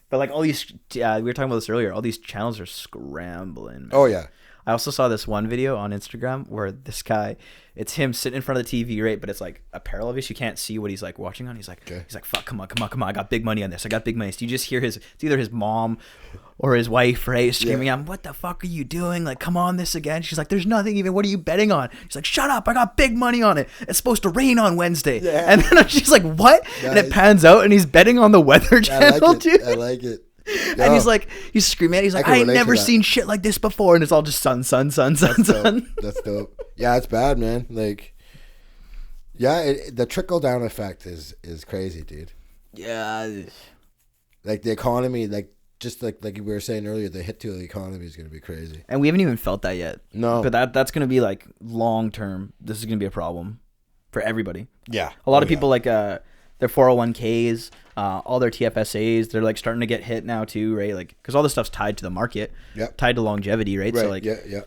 But all these, we were talking about this earlier. All these channels are scrambling. Man. Oh yeah. I also saw this one video on Instagram where this guy, it's him sitting in front of the TV, right? But it's like a parallel view, so you can't see what he's like watching on. He's like, fuck, come on. I got big money on this. I got big money. So you just hear it's either his mom or his wife, right, screaming at him, what the fuck are you doing? Like, come on, this again. She's like, there's nothing even. What are you betting on? He's like, shut up. I got big money on it. It's supposed to rain on Wednesday. Yeah. And then she's like, what? And it pans out, and he's betting on the Weather Channel, dude. I like it. And he's screaming at it. He's like, I ain't never seen shit like this before. And it's all just sun. That's dope. Yeah, it's bad, man. Like, yeah, the trickle down effect is crazy, dude. Yeah. Like the economy, like just like we were saying earlier, the hit to the economy is going to be crazy. And we haven't even felt that yet. No. But that's going to be like long term. This is going to be a problem for everybody. Yeah. A lot of people like their 401ks, all their TFSAs, they're like starting to get hit now too, right? Like, because all this stuff's tied to the market, tied to longevity, right? So like, yeah,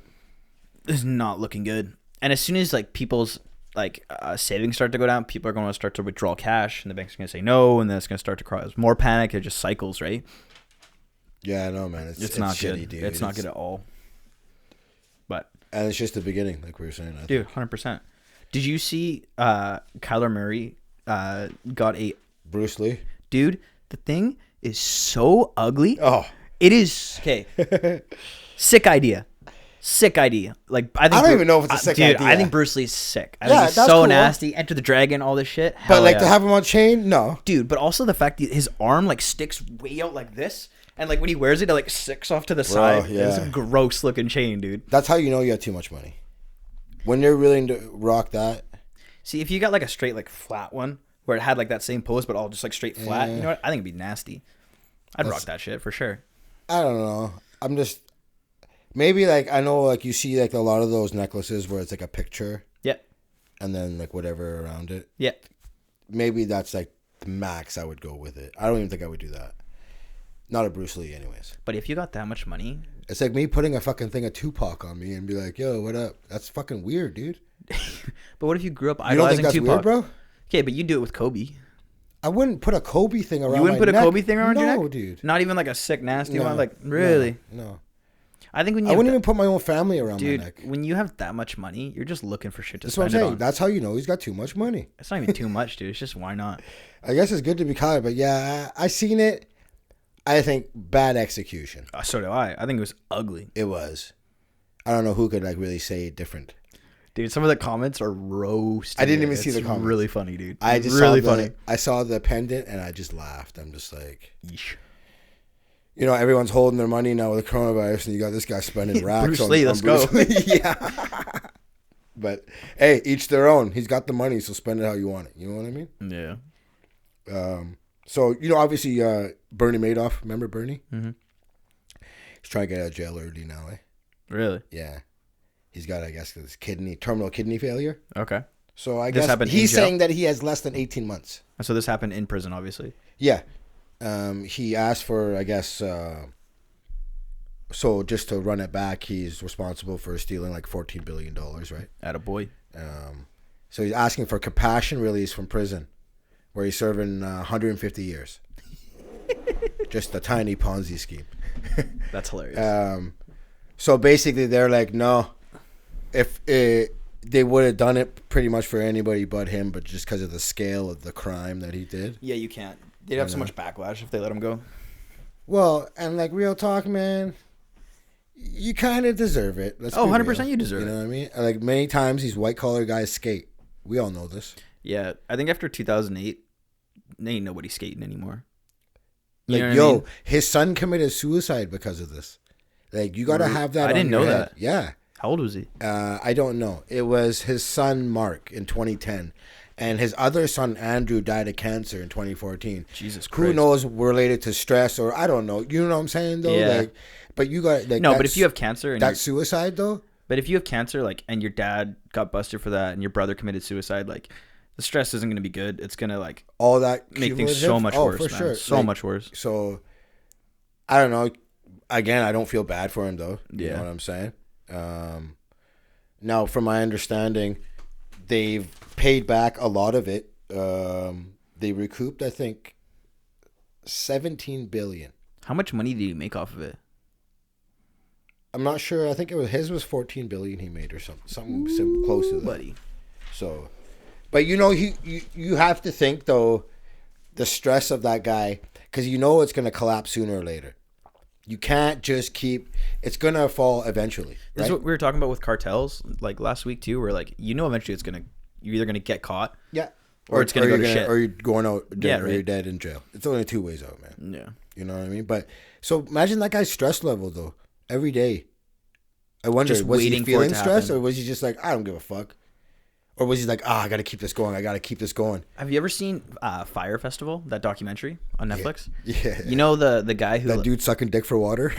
this is not looking good. And as soon as like people's like savings start to go down, people are going to start to withdraw cash, and the bank's going to say no, and then it's going to start to cause more panic. It just cycles, right? Yeah, I know, man. It's not shitty, good. Dude. It's not good at all. And it's just the beginning, like we were saying. Dude, 100%. Did you see Kyler Murray got a Bruce Lee? Dude, the thing is so ugly. Oh, it is okay. Sick idea. Like I don't even know if it's a sick idea. I think Bruce Lee's sick. I think he's so cool. Nasty. Enter the Dragon, all this shit. But like to have him on chain, no, dude. But also the fact that his arm like sticks way out like this, and like when he wears it, it like sticks off to the side. Yeah. It's a gross looking chain, dude. That's how you know you have too much money. When you're willing to rock that. See, if you got like a straight like flat one where it had like that same pose but all just like straight flat, you know what? I think it'd be nasty. I'd rock that shit for sure. I don't know. I'm just maybe like I know like you see like a lot of those necklaces where it's like a picture. Yeah. And then like whatever around it. Yeah. Maybe that's like the max I would go with it. I don't even think I would do that. Not a Bruce Lee anyways. But if you got that much money, it's like me putting a fucking thing of Tupac on me and be like, yo, what up? That's fucking weird, dude. But what if you grew up idolizing Tupac? You don't think that's Tupac? Weird, bro? Okay, but you do it with Kobe. I wouldn't put a Kobe thing around my neck. You wouldn't put a Kobe thing around your neck? No, dude. Not even like a sick, nasty one? Like, really? No. I think I wouldn't even put my own family around my neck. When you have that much money, you're just looking for shit to That's spend what I'm saying. on. That's how you know he's got too much money. It's not even too much, dude. It's just why not? I guess it's good to be Kyler, but yeah, I seen it. I think bad execution. So do I. I think it was ugly. It was. I don't know who could like really say it different. Dude, some of the comments are roasting. I didn't even see the comments. Really funny, dude. I just really funny. I saw the pendant and I just laughed. I'm just like, yeesh. You know, everyone's holding their money now with the coronavirus, and you got this guy spending racks Bruce on Lee. Let's go. Yeah. But hey, each their own. He's got the money, so spend it how you want it. You know what I mean? Yeah. So you know, obviously, Bernie Madoff. Remember Bernie? Mm-hmm. He's trying to get out of jail early now. Really? Yeah. He's got, I guess, this terminal kidney failure. Okay. So I guess he's saying that he has less than 18 months. And so this happened in prison, obviously. Yeah. He asked for, I guess, so just to run it back, he's responsible for stealing like $14 billion, right? Attaboy. So he's asking for compassion release from prison, where he's serving 150 years. Just a tiny Ponzi scheme. That's hilarious. So basically, they're like, no, if they would have done it pretty much for anybody but him, but just because of the scale of the crime that he did. Yeah, you can't. They'd have so much backlash if they let him go. Well, and like real talk, man, you kind of deserve it. 100% you deserve it. You know what I mean? Like many times these white collar guys skate. We all know this. Yeah, I think after 2008, ain't nobody skating anymore. You know what I mean? His son committed suicide because of this. Like, you got to have that. I didn't know that. Yeah. How old was he? I don't know. It was his son, Mark, in 2010. And his other son, Andrew, died of cancer in 2014. Jesus Christ. Who knows, related to stress or I don't know. You know what I'm saying, though? Yeah. Like, but you got... Like, no, but if you have cancer... and that's suicide, though? But if you have cancer, like, and your dad got busted for that and your brother committed suicide, like, the stress isn't going to be good. It's going to, like... all that... make things so much worse, for sure. So much worse. So, I don't know. Again, I don't feel bad for him, though. You Yeah. know what I'm saying? Now, from my understanding, they've paid back a lot of it. They recouped, I think, $17 billion. How much money did you make off of it? I'm not sure. I think his was 14 billion he made or something close to that. Buddy. So, but you have to think though, the stress of that guy, because it's going to collapse sooner or later. You can't just keep. It's going to fall eventually. Right? This is what we were talking about with cartels like last week too. Where like eventually you're either gonna get caught. Yeah. Or it's gonna go to shit. Or you're going out dead, right. or you're dead in jail. It's only two ways out, man. Yeah. You know what I mean? But so imagine that guy's stress level though. Every day. I wonder, Just was he waiting for it feeling to stressed, happen. or was he just like, I don't give a fuck? Or was he like, I gotta keep this going. I gotta keep this going. Have you ever seen Fire Festival, that documentary on Netflix? Yeah. You know the guy who That dude sucking dick for water.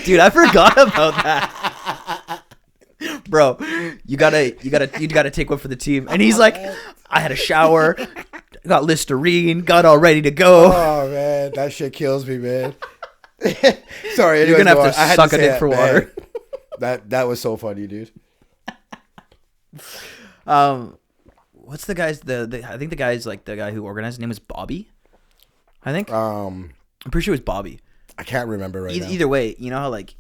Dude, I forgot about that. Bro, you gotta take one for the team. And he's like, I had a shower, got Listerine, got all ready to go. Oh man, that shit kills me, man. Sorry, You're gonna have to I had suck a say dick it, for man. water. That was so funny, dude. What's the guy's I think the guy's like the guy who organized. His name is Bobby, I think. I'm pretty sure it was Bobby. I can't remember right now. Either way, you know how like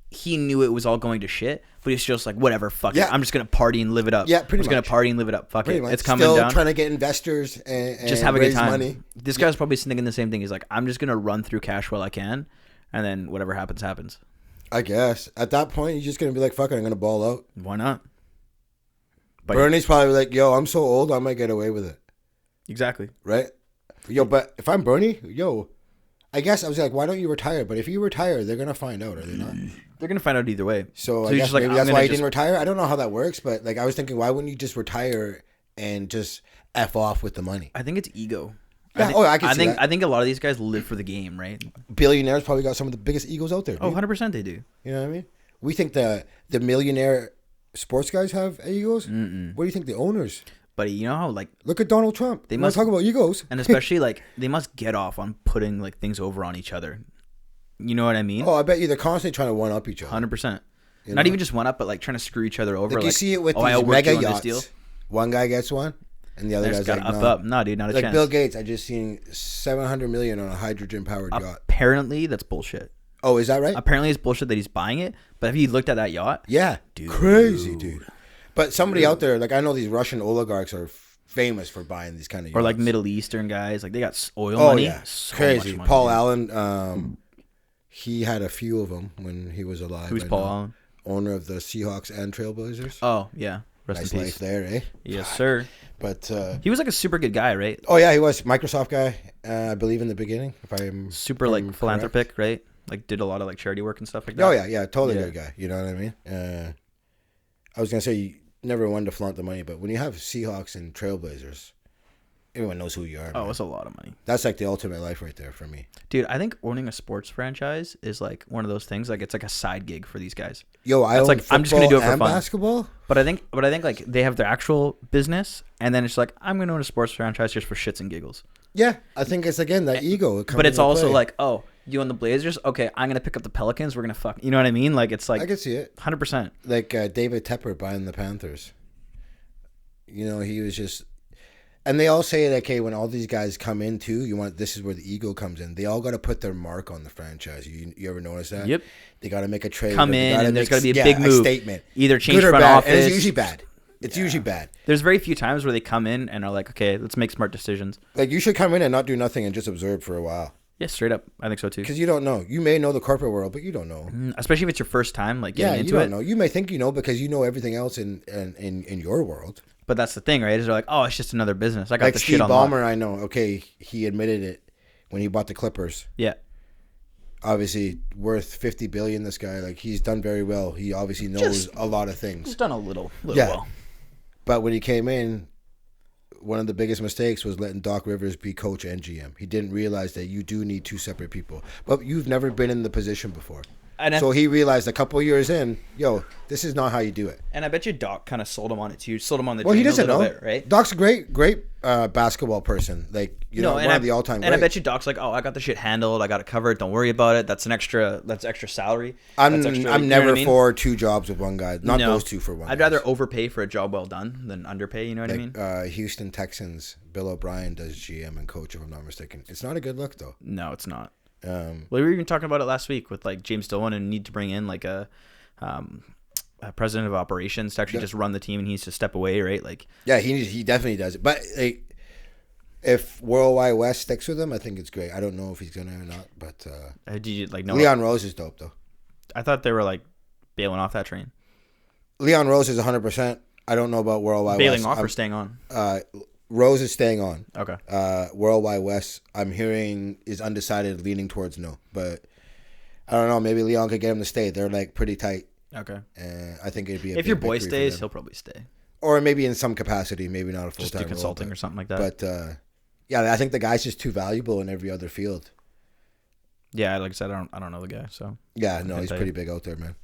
he knew it was all going to shit, but he's just like, whatever, fuck it. I'm just gonna party and live it up. Yeah, pretty I'm just gonna much. party and live it up. Fuck Pretty it. much. It's coming Still down. trying to get investors and Just have a good raise time. money. This guy's probably thinking the same thing. He's like, I'm just gonna run through cash while I can, and then whatever happens, happens. I guess at that point you're just gonna be like, fuck it, I'm gonna ball out. Why not? But Bernie's probably like, yo, I'm so old, I might get away with it. Exactly. Right? Yo, but if I'm Bernie, I guess I was like, why don't you retire? But if you retire, they're gonna find out, are they not? They're gonna find out either way. So I you're guess just like, maybe I'm that's gonna why he just- didn't retire. I don't know how that works, but like I was thinking, why wouldn't you just retire and just F off with the money? I think it's ego. Yeah, I can see that. I think a lot of these guys live for the game, right? Billionaires probably got some of the biggest egos out there. Dude. Oh, 100% they do. You know what I mean? We think the millionaire sports guys have egos. Mm-mm. What do you think the owners? But you know how like, Look at Donald Trump. They must must- talk about egos. and especially like they must get off on putting like things over on each other. You know what I mean? Oh, I bet you they're constantly trying to one up each other. 100%. You Not know? even just one up, but like trying to screw each other over. Like you see it with I these outworked mega you on this yachts. One guy gets one, and the other There's guy's got like, up. no. No, dude, not a Like chance. Bill Gates, I just seen $700 million on a hydrogen powered yacht. Apparently, that's bullshit. Oh, is that right? Apparently, it's bullshit that he's buying it. But have you looked at that yacht? Yeah, Dude. crazy, dude. But somebody out there, like I know these Russian oligarchs are famous for buying these kind of yachts. Or like Middle Eastern guys, like they got oil Oh money. yeah, So crazy. much money, Paul dude. Allen, he had a few of them when he was alive. Who's I Paul know. Allen? Owner of the Seahawks and Trailblazers. Oh yeah, rest Nice in life peace. there, eh? Yes, sir. But He was like a super good guy, right? oh yeah, he was Microsoft guy. I believe in the beginning, if I'm Super like philanthropic, right? Like did a lot of like charity work and stuff like that. Oh yeah, totally Yeah. good guy. You know what I mean? I was gonna say you never wanted to flaunt the money, but when you have Seahawks and Trailblazers, everyone knows who you are. Oh, man. it's a lot of money, That's like the ultimate life right there for me. dude. I think owning a sports franchise is like one of those things. Like it's like a side gig for these guys. Yo, I That's own like, football I'm just gonna do it for and fun. basketball. But I think like they have their actual business, and then it's like I'm gonna own a sports franchise just for shits and giggles. Yeah, I think it's again that ego. But it's into also play. like, oh, you own the Blazers? Okay, I'm gonna pick up the Pelicans. We're gonna fuck. You know what I mean? Like it's like I can see it. 100%. Like David Tepper buying the Panthers. You know, he was just, and they all say that okay, when all these guys come in too, this is where the ego comes in. They all got to put their mark on the franchise. You ever notice that? Yep. They got to make a trade. Come they in gotta and there's make- gotta be a big move. statement, Either change good or front bad, office. and it's usually bad. It's usually bad. There's very few times where they come in and are like, okay, let's make smart decisions. Like you should come in and not do nothing and just observe for a while, Yeah, straight up. I think so too. because you don't know. You may know the corporate world, but you don't know. Especially if it's your first time, like Yeah, getting you into don't it. know. You may think you know because you know everything else in your world. But that's the thing, right? Is they're like, oh, it's just another business. I got Like the Steve shit on lock. Ballmer, I know. Okay, he admitted it when he bought the Clippers. Yeah. Obviously worth $50 billion. This guy, like he's done very well. He obviously knows a lot of He's things. done a little Yeah. well. But when he came in, one of the biggest mistakes was letting Doc Rivers be coach and GM. He didn't realize that you do need two separate people. But you've never been in the position before. And So he realized a couple of years in, yo, this is not how you do it. And I bet you Doc kind of sold him on it too. Sold him on the Well, he dream doesn't a little know. bit, right? Doc's a great basketball person. Like, one of the all-time And I greats. bet you Doc's like, oh, I got the shit handled. I got it covered. Don't worry about it. That's extra salary. I'm That's extra, you know I'm what never I mean? for two jobs with one guy. Not No. those two for one. I'd guy. rather overpay for a job well done than underpay. You know what I mean? Houston Texans, Bill O'Brien does GM and coach, if I'm not mistaken. It's not a good look, though. No, it's not. Well, we were even talking about it last week with like James Dolan and need to bring in like a president of operations to actually just run the team, and he needs to step away, right? Like, yeah, he definitely does it. But like, if Worldwide West sticks with him, I think it's great. I don't know if he's gonna or not, but do you like know Leon Rose is dope though. I thought they were like bailing off that train. Leon Rose is 100%. I don't know about Worldwide bailing West. Off or staying on? Rose is staying on. Okay. Worldwide West, I'm hearing is undecided, leaning towards no. But I don't know. Maybe Leon could get him to stay. They're like pretty tight. Okay. I think it'd be a if big your boy victory stays, for them. he'll probably stay. Or maybe in some capacity, maybe not a full Just time do consulting or something like that. But yeah, I think the guy's just too valuable in every other field. Yeah, like I said, I don't know the guy, so yeah, no, he's pretty big out there, man.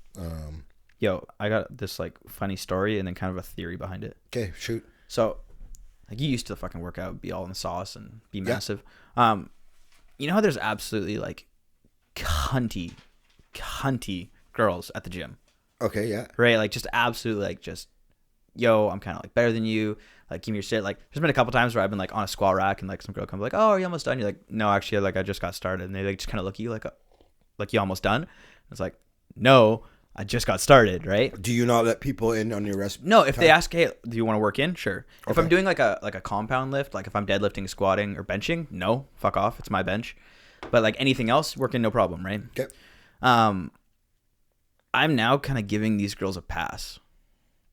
Yo, I got this like funny story and then kind of a theory behind it. Okay, shoot. So, like you used to fucking work out, be all in the sauce and be massive. You know how there's absolutely like cunty girls at the gym. Okay, yeah. Right, like just absolutely like just, yo, I'm kind of like better than you. Like give me your shit. Like there's been a couple times where I've been like on a squat rack and like some girl comes like, oh, are you almost done? You're like, no, actually, like I just got started. And they like just kind of look at you like you almost done. It's like, no, I just got started, right? Do you not let people in on your rest? No, if they ask, hey, do you want to work in? Sure. Okay. If I'm doing like a compound lift, like if I'm deadlifting, squatting, or benching, no, fuck off. It's my bench. But like anything else, working, no problem, right? Okay. I'm now kind of giving these girls a pass.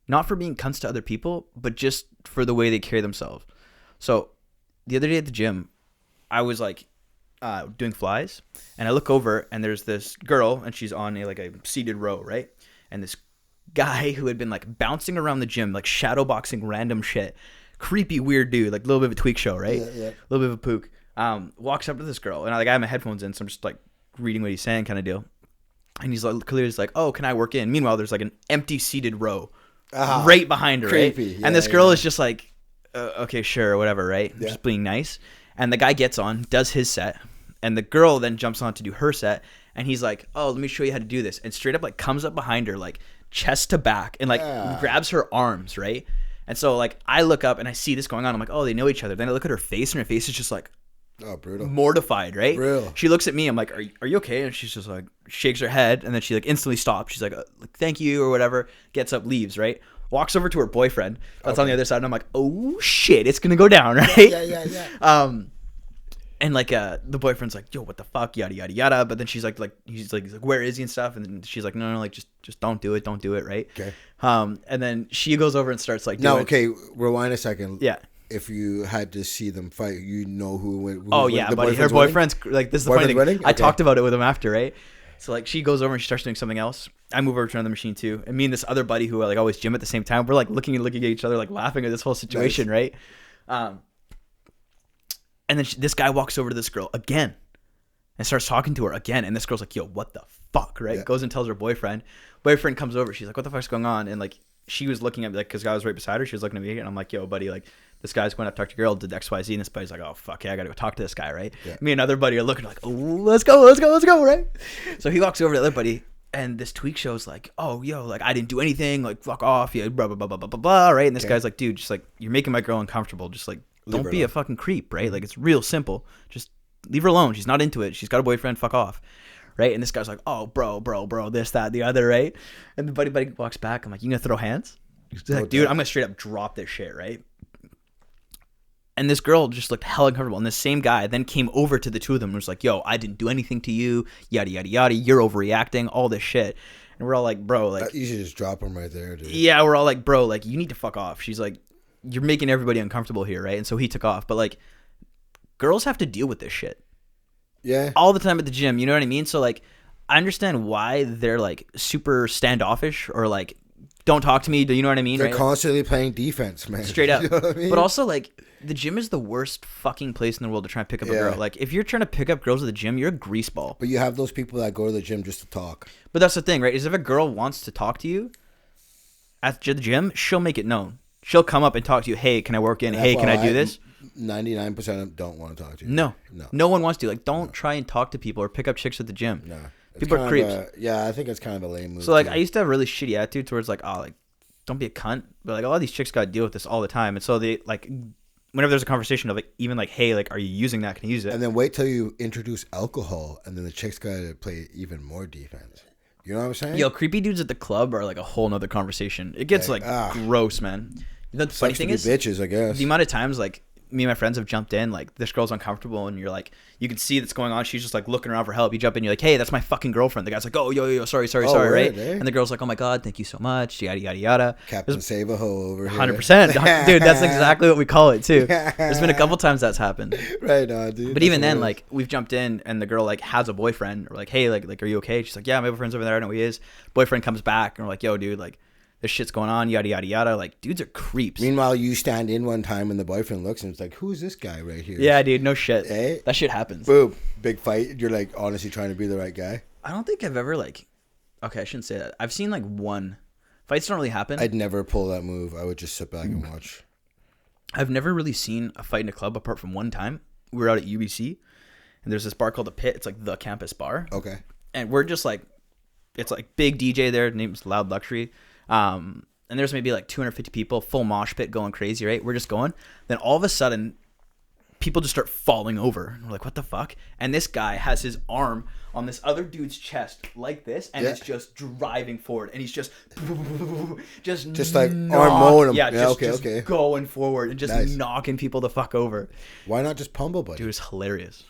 Not for being cunts to other people, but just for the way they carry themselves. So the other day at the gym, I was like doing flies, and I look over, and there's this girl, and she's on a seated row, right? And this guy who had been like bouncing around the gym, like shadow boxing random shit, creepy, weird dude, like a little bit of a tweak show, right? Yeah. A little bit of a pook. Walks up to this girl, and I have my headphones in, so I'm just like reading what he's saying, kind of deal. And he's like, clearly, like, oh, can I work in? Meanwhile, there's like an empty seated row right behind her, creepy. Right? Yeah, and this girl is just like, okay, sure, whatever, right? Yeah. Just being nice. And the guy gets on, does his set, and the girl then jumps on to do her set, and he's like, oh, let me show you how to do this, and straight up like comes up behind her, like chest to back, and like grabs her arms, right? And so like I look up and I see this going on. I'm like, oh, they know each other. Then I look at her face, and her face is just like, oh, brutal, mortified, right? Brutal. She looks at me. I'm like, are you okay? And she's just like shakes her head, and then she like instantly stops. She's like thank you or whatever. Gets up, leaves, right? Walks over to her boyfriend. That's on the other side, and I'm like, oh shit, it's gonna go down, right? Yeah. And like the boyfriend's like, yo, what the fuck, yada yada yada. But then she's like he's like where is he and stuff. And then she's like, no, like just don't do it, right? Okay. And then she goes over and starts like, okay, rewind a second. Yeah. If you had to see them fight, you know who oh yeah, buddy, her boyfriend's like, this is the funny thing. Winning? I talked about it with him after, right? So like she goes over and she starts doing something else. I move over to another machine too, and me and this other buddy who like always gym at the same time, we're like looking at each other, like laughing at this whole situation, nice. Right? And then this guy walks over to this girl again and starts talking to her again. And this girl's like, yo, what the fuck, right? Yeah. Goes and tells her boyfriend. Boyfriend comes over. She's like, what the fuck's going on? And like she was looking at me, like, because guy was right beside her. She was looking at me, and I'm like, yo, buddy, like this guy's going up to talk to your girl, did XYZ. And this buddy's like, oh, fuck, yeah, I got to go talk to this guy, right? Yeah. Me and another buddy are looking like, oh, let's go, right? So he walks over to the other buddy. And this tweak show's like, oh, yo, like, I didn't do anything. Like, fuck off. Yeah, blah, blah, blah, blah, blah, blah, right? And this guy's like, dude, just like, you're making my girl uncomfortable. Just like, don't be a fucking creep, right? Like, it's real simple. Just leave her alone. She's not into it. She's got a boyfriend. Fuck off, right? And this guy's like, oh, bro, this, that, the other, right? And the buddy walks back. I'm like, you gonna throw hands? He's like, dude, I'm gonna straight up drop this shit, right? And this girl just looked hella uncomfortable. And the same guy then came over to the two of them and was like, yo, I didn't do anything to you. Yada, yada, yada. You're overreacting. All this shit. And we're all like, bro, like. You should just drop him right there, dude. Yeah, we're all like, bro, like, you need to fuck off. She's like, you're making everybody uncomfortable here, right? And so he took off. But like, girls have to deal with this shit. Yeah. All the time at the gym. You know what I mean? So like, I understand why they're like super standoffish or like, don't talk to me. Do you know what I mean? They're right? Constantly playing defense, man. Straight up. You know what I mean? But also, like, the gym is the worst fucking place in the world to try and pick up a girl. Like, if you're trying to pick up girls at the gym, you're a greaseball. But you have those people that go to the gym just to talk. But that's the thing, right? Is if a girl wants to talk to you at the gym, she'll make it known. She'll come up and talk to you. Hey, can I work in? Hey, can I do this? 99% of them don't want to talk to you. No one wants to. Like, don't try and talk to people or pick up chicks at the gym. No. People are creeps. I think it's kind of a lame move. So, like, I used to have a really shitty attitude towards, like, oh, like, don't be a cunt. But like a lot of these chicks got to deal with this all the time, and so they like whenever there's a conversation of like even like, hey, like, are you using that? Can you use it? And then wait till you introduce alcohol, and then the chick's got to play even more defense. You know what I'm saying? Yo, creepy dudes at the club are like a whole nother conversation. It gets like gross, man. You know, the funny thing is, bitches, I guess. The amount of times like me and my friends have jumped in, like this girl's uncomfortable, and you're like, you can see that's going on. She's just like looking around for help. You jump in, you're like, hey, that's my fucking girlfriend. The guy's like, oh, yo, sorry, right? Eh? And the girl's like, oh my god, thank you so much, yada yada yada. Captain Save a Hoe over here. 100%, dude. That's exactly what we call it too. There's been a couple times that's happened. Right on, dude. But even then, like we've jumped in, and the girl like has a boyfriend. We're like, hey, like, are you okay? She's like, yeah, my boyfriend's over there. I know who he is. Boyfriend comes back, and we're like, yo, dude, like, this shit's going on, yada yada yada. Like, dudes are creeps. Meanwhile, you stand in one time and the boyfriend looks and it's like, who's this guy right here? Yeah, dude, no shit. Eh? That shit happens. Boom, big fight. You're like honestly trying to be the right guy. I don't think I've ever like. Okay, I shouldn't say that. I've seen like one. Fights don't really happen. I'd never pull that move. I would just sit back and watch. I've never really seen a fight in a club apart from one time. We were out at UBC, and there's this bar called The Pit. It's like the campus bar. Okay. And we're just like, it's like big DJ there. Name's Loud Luxury. And there's maybe like 250 people, full mosh pit going crazy, right? We're just going. Then all of a sudden, people just start falling over. And we're like, what the fuck? And this guy has his arm on this other dude's chest like this, and it's just driving forward. And he's just like arm mowing him. Yeah, just going forward and just knocking people the fuck over. Why not just pummel, buddy? Dude, it's hilarious.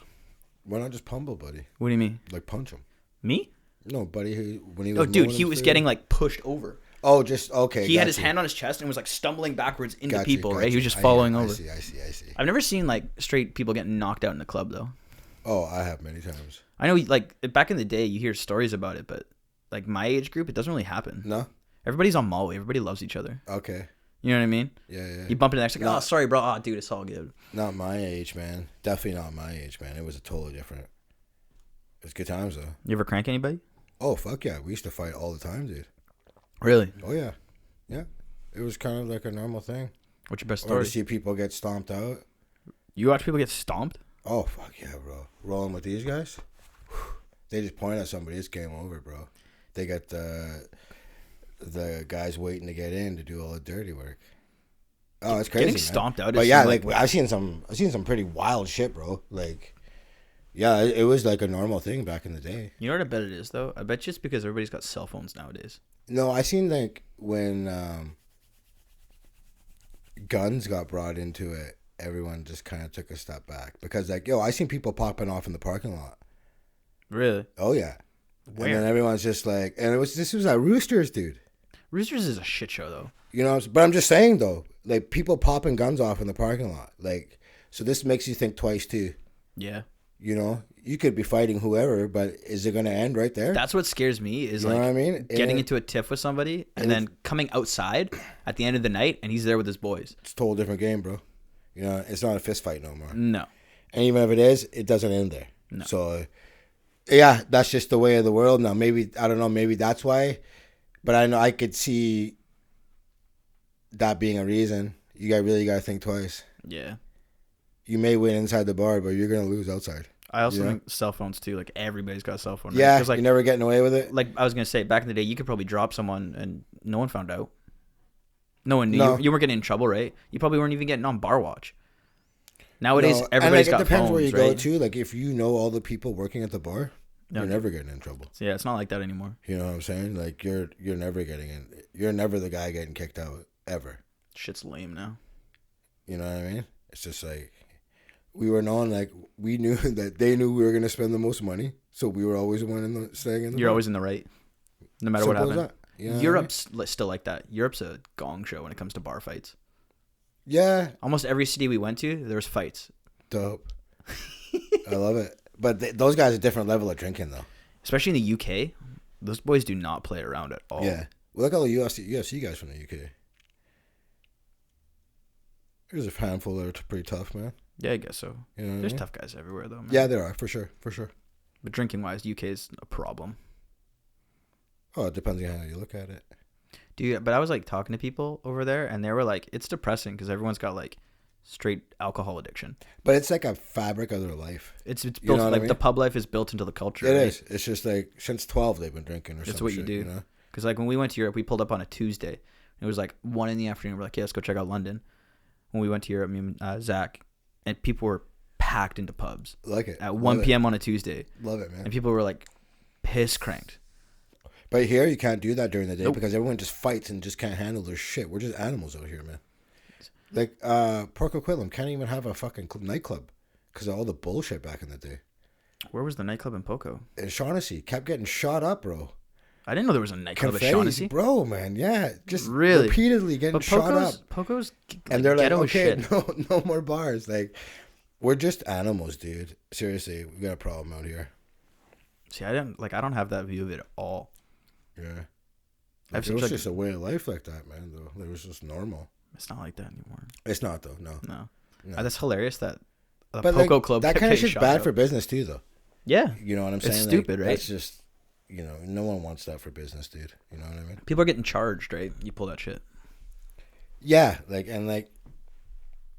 Why not just pummel, buddy? What do you mean? Like punch him. Me? No, buddy. When he was he was getting like pushed over. Oh, just okay. He had his hand on his chest and was like stumbling backwards into people, right? He was just following over. I see. I've never seen like straight people getting knocked out in the club though. Oh, I have many times. I know, like back in the day, you hear stories about it, but like my age group, it doesn't really happen. No. Everybody's on Molly. Everybody loves each other. Okay. You know what I mean? Yeah. You bump into the next, like, oh, sorry, bro. Oh, dude, it's all good. Not my age, man. Definitely not my age, man. It was a totally different. It was good times though. You ever crank anybody? Oh fuck yeah, we used to fight all the time, dude. Really? Oh yeah. Yeah, it was kind of like a normal thing. What's your best story? Or to see people get stomped out. You watch people get stomped? Oh, fuck yeah, bro. Rolling with these guys? They just point at somebody, it's game over, bro. They got the guys waiting to get in to do all the dirty work. Oh, it's crazy, Getting man. stomped out But is yeah, like I've seen some pretty wild shit, bro. Like, yeah, it was like a normal thing back in the day. You know what I bet it is, though? I bet you it's because everybody's got cell phones nowadays. No, I seen like when guns got brought into it, everyone just kind of took a step back because like, yo, I seen people popping off in the parking lot. Really? Oh yeah. Where? And then everyone's just like, and this was at Roosters, dude. Roosters is a shit show, though. You know, but I'm just saying though, like people popping guns off in the parking lot, like, so this makes you think twice too. Yeah. You know, you could be fighting whoever, but is it going to end right there? That's what scares me is, you know like, what I mean? getting into a tiff with somebody and then coming outside at the end of the night and he's there with his boys. It's a total different game, bro. You know, it's not a fist fight no more. No. And even if it is, it doesn't end there. No. So, yeah, that's just the way of the world now. Maybe, I don't know, maybe that's why. But I know I could see that being a reason. You really got to think twice. Yeah. You may win inside the bar, but you're going to lose outside. I also think cell phones too. Like everybody's got a cell phone. Right? Yeah, like, you're never getting away with it. Like I was gonna say, back in the day, you could probably drop someone and no one found out. No one knew. No. You weren't getting in trouble, right? You probably weren't even getting on bar watch. Nowadays, everybody's got phones. It depends where you go to. Like if you know all the people working at the bar, you're never getting in trouble. So, yeah, it's not like that anymore. You know what I'm saying? Like you're never getting in. You're never the guy getting kicked out ever. Shit's lame now. You know what I mean? It's just like. We were known, like, we knew that they knew we were going to spend the most money. So we were always the one staying in the You're bar. always in the right. No matter what happened. You know Europe's still like that. Europe's a gong show when it comes to bar fights. Yeah. Almost every city we went to, there was fights. Dope. I love it. But those guys are a different level of drinking, though. Especially in the UK. Those boys do not play around at all. Yeah. Well, look at all the UFC guys from the UK. There's a handful that are pretty tough, man. Yeah, I guess so. You know There's tough guys everywhere, though, man. Yeah, there are, for sure. But drinking-wise, UK is a problem. Oh, it depends on how you look at it. Dude, but I was, like, talking to people over there, and they were like, it's depressing because everyone's got, like, straight alcohol addiction. But it's like a fabric of their life. It's built, like, the pub life is built into the culture. It is. It's just, like, since 12 they've been drinking or something. That's what you do. You know? Because, like, when we went to Europe, we pulled up on a Tuesday. It was, like, 1 in the afternoon. We're like, yeah, let's go check out London. when we went to Europe, me and Zach, and people were packed into pubs. Like it. At 1 p.m. on a Tuesday. Love it, man. And people were like piss cranked. But here you can't do that during the day Nope. because everyone just fights and just can't handle their shit. We're just animals out here, man. Like Port Coquitlam can't even have a fucking nightclub because of all the bullshit back in the day. Where was the nightclub in Poco? And Shaughnessy kept getting shot up, bro. I didn't know there was a nightclub at Confettis, Shaughnessy. bro, man. Yeah, just Really? repeatedly getting But shot up. Poco's And they're like, ghetto okay, shit. no more bars. Like, we're just animals, dude. Seriously, we got a problem out here. See, I don't have that view of it at all. Yeah. I've It was like, just a way of life like that, man, though. It was just normal. it's not like that anymore. It's not, though, no. No. No. That's hilarious that the But Poco like, club that kept kind of getting shit's shot bad up. for business, too, though. Yeah. You know what I'm saying? It's Like, stupid, right? That's just, no one wants that for business, dude. You know what I mean? People are getting charged, right? You pull that shit. Yeah,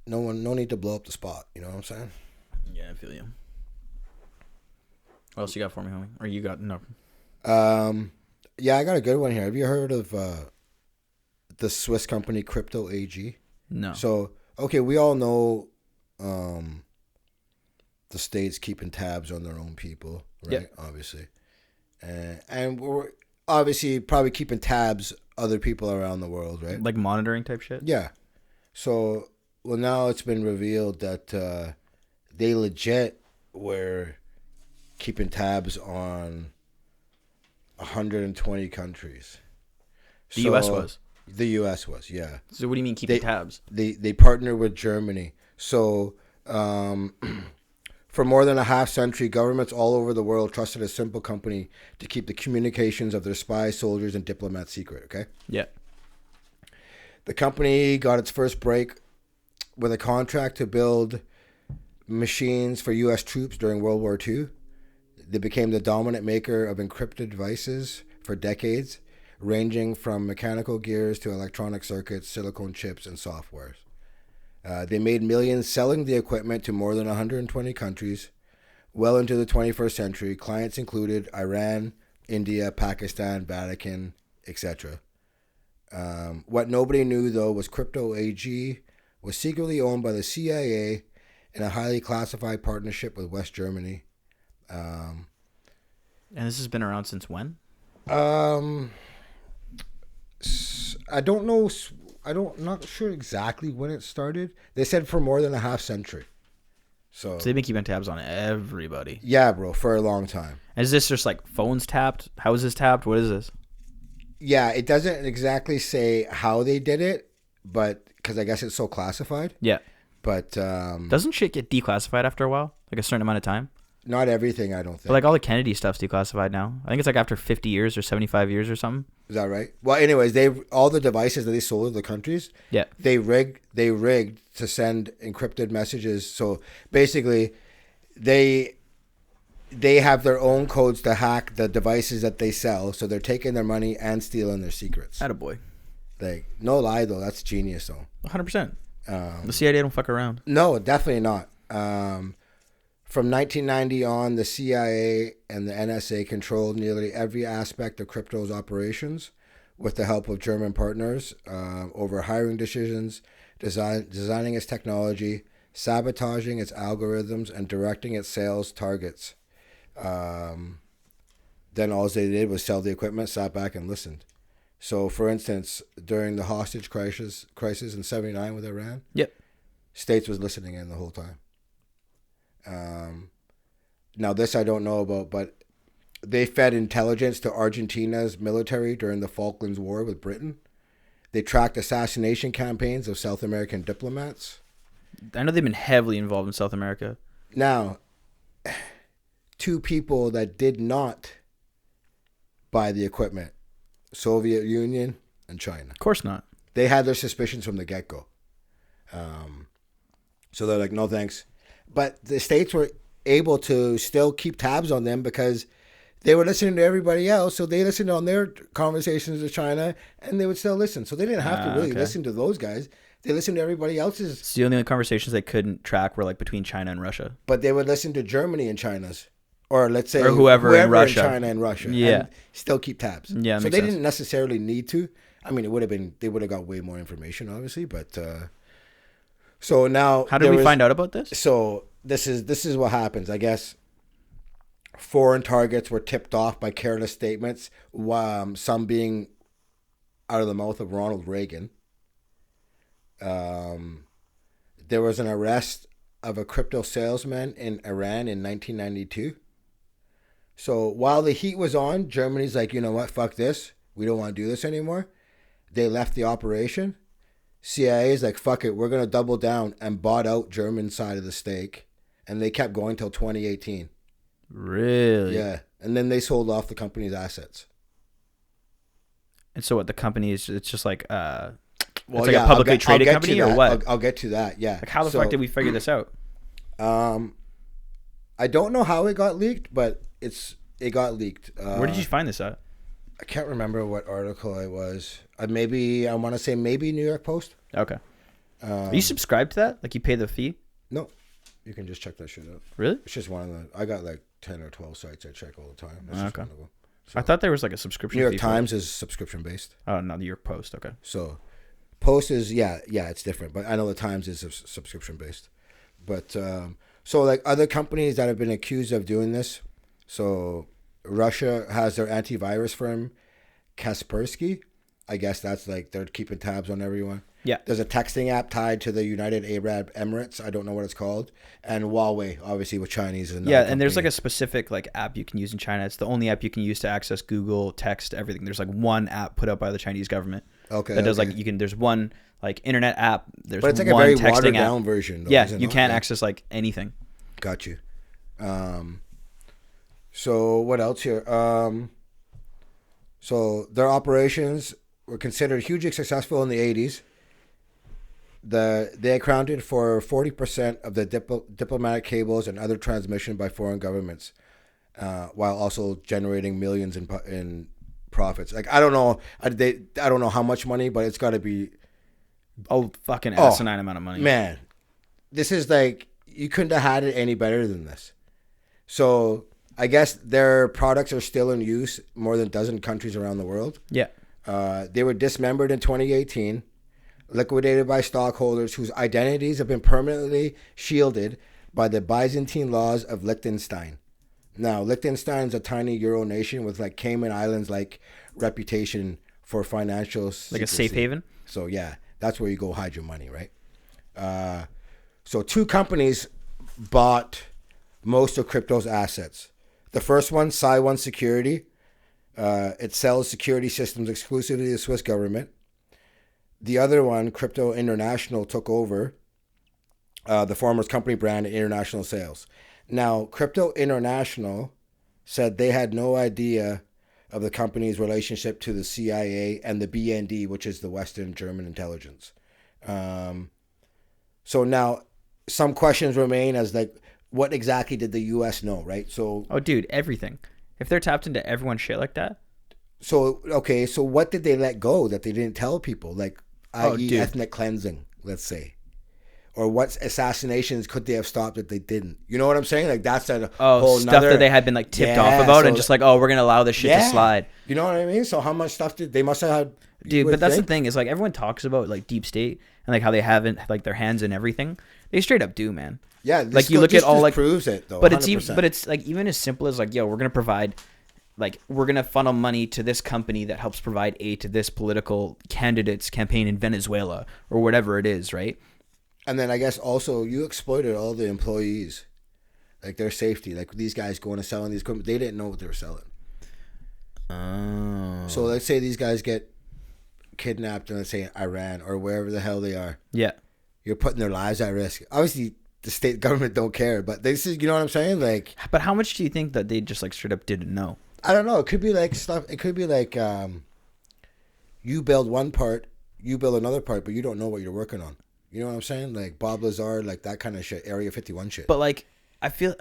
no need to blow up the spot. You know what I'm saying? Yeah, I feel you. What else you got for me, homie? Or you got no? Yeah, I got a good one here. Have you heard of the Swiss company Crypto AG? No. So, okay, we all know the states keeping tabs on their own people, right? Yeah. Obviously. And we're obviously probably keeping tabs other people around the world, right? Like monitoring type shit? Yeah. So, well, now it's been revealed that they legit were keeping tabs on 120 countries. The U.S. was? The U.S. was, yeah. So what do you mean keeping tabs? They partner with Germany. So, for more than a half century, governments all over the world trusted a simple company to keep the communications of their spies, soldiers, and diplomats secret, okay? Yeah. The company got its first break with a contract to build machines for U.S. troops during World War II. They became the dominant maker of encrypted devices for decades, ranging from mechanical gears to electronic circuits, silicone chips, and softwares. They made millions selling the equipment to more than 120 countries. Well into the 21st century, clients included Iran, India, Pakistan, Vatican, etc. What nobody knew, though, was Crypto AG was secretly owned by the CIA in a highly classified partnership with West Germany. And this has been around since when? I don't know. Not sure exactly when it started. They said for more than a half century. So they've been keeping tabs on everybody. Yeah, bro, for a long time. And is this just like phones tapped? How is this tapped? What is this? Yeah, it doesn't exactly say how they did it, but because I guess it's so classified. Yeah. But doesn't shit get declassified after a while? Like a certain amount of time? Not everything, I don't think. But like all the Kennedy stuff's declassified now. I think it's like after 50 years or 75 years or something. Is that right? Well, anyways, all the devices that they sold to the countries, yeah, they rigged to send encrypted messages. So basically, they have their own codes to hack the devices that they sell. So they're taking their money and stealing their secrets. Attaboy. Like, no lie though, that's genius though. 100%. The CIA don't fuck around. No, definitely not. From 1990 on, the CIA and the NSA controlled nearly every aspect of crypto's operations with the help of German partners over hiring decisions, designing its technology, sabotaging its algorithms, and directing its sales targets. Then all they did was sell the equipment, sat back, and listened. So, for instance, during the hostage crisis in 79 with Iran, yep, States was listening in the whole time. Now this I don't know about, but they fed intelligence to Argentina's military during the Falklands War with Britain. They tracked assassination campaigns of South American diplomats. I know they've been heavily involved in South America. Now, two people that did not buy the equipment, Soviet Union and China. Of course not. They had their suspicions from the get-go. So they're like, no thanks. But the States were able to still keep tabs on them because they were listening to everybody else. So they listened on their conversations with China and they would still listen. So they didn't have to really listen to those guys. They listened to everybody else's. So the only conversations they couldn't track were like between China and Russia. But they would listen to Germany and China's. Or let's say or whoever in Russia. China and Russia. Yeah. And still keep tabs. Yeah. So they didn't necessarily need to. I mean, they would have got way more information, obviously, but So now, how did we find out about this? So this is what happens. I guess foreign targets were tipped off by careless statements, some being out of the mouth of Ronald Reagan. There was an arrest of a crypto salesman in Iran in 1992. So while the heat was on, Germany's like, you know what, fuck this. We don't want to do this anymore. They left the operation. CIA is like, fuck it, we're going to double down, and bought out German side of the stake. And they kept going till 2018. Really? Yeah. And then they sold off the company's assets. And so what, the company is, it's just like, Well, it's like a publicly traded company or what? I'll get to that, yeah. Like how the fuck did we figure this out? I don't know how it got leaked, but it got leaked. Where did you find this at? I can't remember what article it was. I want to say maybe New York Post. Okay. Are you subscribed to that? Like you pay the fee? No. You can just check that shit out. Really? It's just one of the... I got like 10 or 12 sites I check all the time. That's just okay. one of them. So, I thought there was like a subscription New York fee Times is subscription based. Oh, no, New York Post. Okay. So Post is, yeah, it's different. But I know the Times is subscription based. But so like other companies that have been accused of doing this. So Russia has their antivirus firm, Kaspersky. I guess that's like they're keeping tabs on everyone. Yeah. There's a texting app tied to the United Arab Emirates. I don't know what it's called. And Huawei, obviously, with Chinese. Yeah, and there's like a specific like app you can use in China. It's the only app you can use to access Google, text, everything. There's like one app put up by the Chinese government. Okay. That does like there's one like internet app. There's but it's like one a very texting watered app. down version. Though, yeah, you can't access like anything. Got you. So what else here? So their operations were considered hugely successful in the 80s. They accounted for 40% of the diplomatic cables and other transmission by foreign governments, while also generating millions in profits. Like I don't know how much money, but it's got to be fucking asinine amount of money. Man, this is like you couldn't have had it any better than this. So I guess their products are still in use more than a dozen countries around the world. Yeah. They were dismembered in 2018. Liquidated by stockholders whose identities have been permanently shielded by the Byzantine laws of Liechtenstein. Now, Liechtenstein is a tiny Euro nation with like Cayman Islands like reputation for financial secrecy. Like a safe haven? So yeah, that's where you go hide your money, right? So two companies bought most of crypto's assets. The first one, One Security, it sells security systems exclusively to the Swiss government. The other one, Crypto International, took over the former's company brand in international sales. Now, Crypto International said they had no idea of the company's relationship to the CIA and the BND, which is the Western German intelligence. So now some questions remain as like, what exactly did the U.S. know, right? So, dude, everything. If they're tapped into everyone's shit like that. So, okay, so what did they let go that they didn't tell people? Like, i.e. ethnic cleansing, let's say. Or what assassinations could they have stopped that they didn't? You know what I'm saying? Like, that's a whole stuff that they had been like tipped off about, so and just like, we're going to allow this shit to slide. You know what I mean? So how much stuff did they must have had? Dude, but that's the thing is like everyone talks about like deep state and like how they haven't like their hands in everything. They straight up do, man. Yeah, like you look at all like proves it though. But 100%. It's like even as simple as like, we're going to provide like we're going to funnel money to this company that helps provide aid to this political candidate's campaign in Venezuela or whatever it is, right? And then I guess also you exploited all the employees, like their safety. Like these guys going to selling these equipment, they didn't know what they were selling. Oh. So let's say these guys get kidnapped in, let's say, Iran or wherever the hell they are. Yeah. You're putting their lives at risk. Obviously, the state government don't care, but this is, you know what I'm saying? Like, but how much do you think that they just like straight up didn't know? I don't know. It could be like stuff. It could be like you build one part, you build another part, but you don't know what you're working on. You know what I'm saying? Like Bob Lazar, like that kind of shit, Area 51 shit. But like, I feel,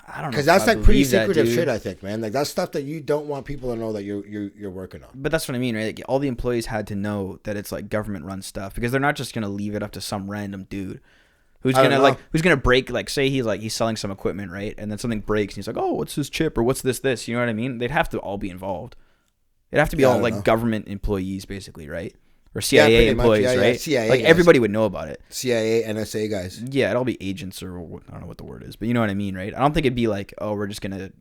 I don't know. Because that's like pretty secretive shit, I think, man. Like that's stuff that you don't want people to know that you're working on. But that's what I mean, right? Like, all the employees had to know that it's like government run stuff because they're not just gonna leave it up to some random dude who's gonna break. Like, say he's selling some equipment, right? And then something breaks, and he's like, "Oh, what's this chip or what's this?" You know what I mean? They'd have to all be involved. It'd have to be all like government employees, basically, right? or CIA pretty much. employees, Yeah, right? CIA like guys. everybody would know about it. CIA, NSA guys. Yeah, it'll be agents or I don't know what the word is, but you know what I mean, right? I don't think it'd be like, oh, we're just gonna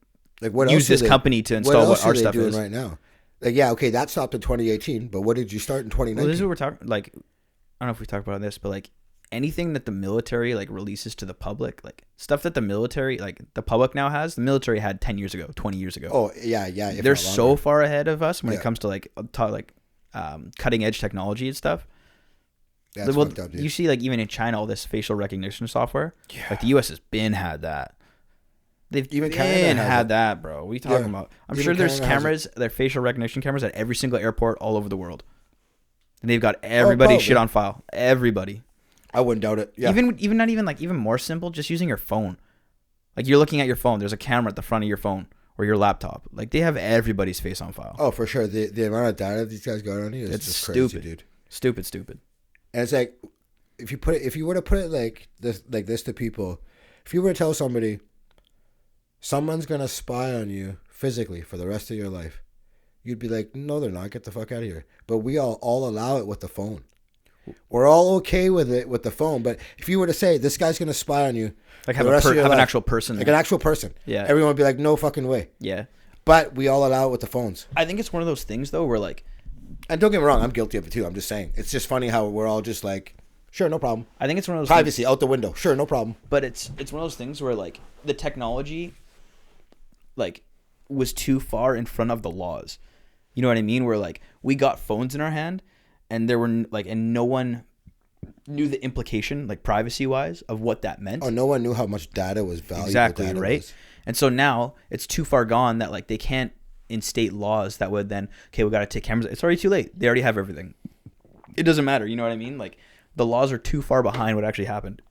Like what use else this company to install what our stuff doing is right now. Like yeah, okay, that stopped in 2018, but what did you start in 2019? Well, this is what we're talking. Like, I don't know if we talked about this, but like anything that the military like releases to the public, like stuff that the military, like the public now has, the military had 10 years ago, 20 years ago. Oh yeah, yeah. They're so far ahead of us when it comes to like cutting edge technology and stuff. That's well, fucked up, dude. you see, like even in China, all this facial recognition software. Yeah. Like the U.S. has been had that. They've even had that, bro. What are you talking about? I'm sure there's cameras, their facial recognition cameras at every single airport all over the world, and they've got everybody's shit on file. Everybody. I wouldn't doubt it. Yeah. Even more simple, just using your phone. Like you're looking at your phone. There's a camera at the front of your phone or your laptop. Like they have everybody's face on file. Oh, for sure. The amount of data these guys got on you is just stupid, crazy, dude. Stupid. And it's like if you were to put it like this to people, if you were to tell somebody someone's gonna spy on you physically for the rest of your life, you'd be like, no, they're not. Get the fuck out of here. But we all allow it with the phone. We're all okay with it with the phone. But if you were to say this guy's gonna spy on you, like have an actual person, like an actual person, yeah, everyone would be like, no fucking way. Yeah. But we all allow it with the phones. I think it's one of those things though, where like, and don't get me wrong, I'm guilty of it too. I'm just saying, it's just funny how we're all just like, sure, no problem. I think it's one of those privacy out the window. Sure, no problem. But it's one of those things where like the technology, like, was too far in front of the laws. You know what I mean? Where like we got phones in our hand, and there were like, and no one knew the implication, like privacy wise, of what that meant. Oh, no one knew how much data was valuable. Exactly, right? And so now it's too far gone that like they can't instate laws that would then, okay, we got to take cameras. It's already too late. They already have everything. It doesn't matter. You know what I mean? Like the laws are too far behind what actually happened.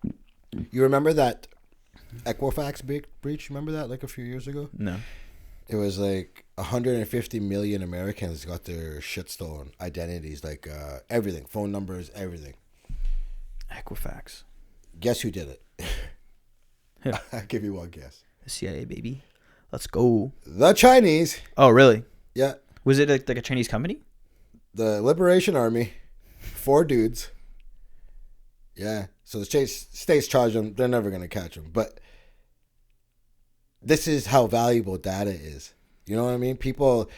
You remember that Equifax breach? Remember that like a few years ago? No. It was like 150 million Americans got their shit stolen. Identities, like everything, phone numbers, everything. Equifax. Guess who did it? I'll give you one guess. The CIA, baby. Let's go. The Chinese. Oh, really? Yeah. Was it like a Chinese company? The Liberation Army. 4 dudes. Yeah. So the states charge them. They're never going to catch them. But this is how valuable data is. You know what I mean? People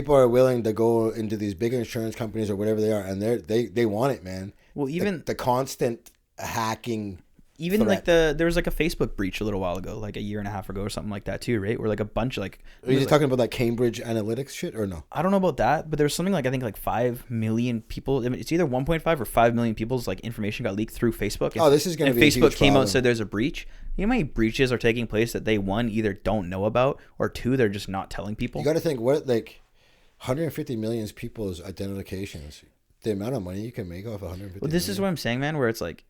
are willing to go into these big insurance companies or whatever they are, and they want it, man. Well, even the constant hacking. Even threat. Like there was like a Facebook breach a little while ago, like a year and a half ago or something like that too, right? Where like a bunch of like. Are you just talking about that Cambridge Analytics shit or no? I don't know about that, but there was something like I think like 5 million people. I mean, it's either 1.5 or 5 million people's like information got leaked through Facebook. And, this is going to be. And Facebook came out and said there's a breach. You know how many breaches are taking place that they, one, either don't know about, or two, they're just not telling people? You got to think, what, like 150 million people's identifications. The amount of money you can make off 150 Well, this is what I'm saying, man, where it's like,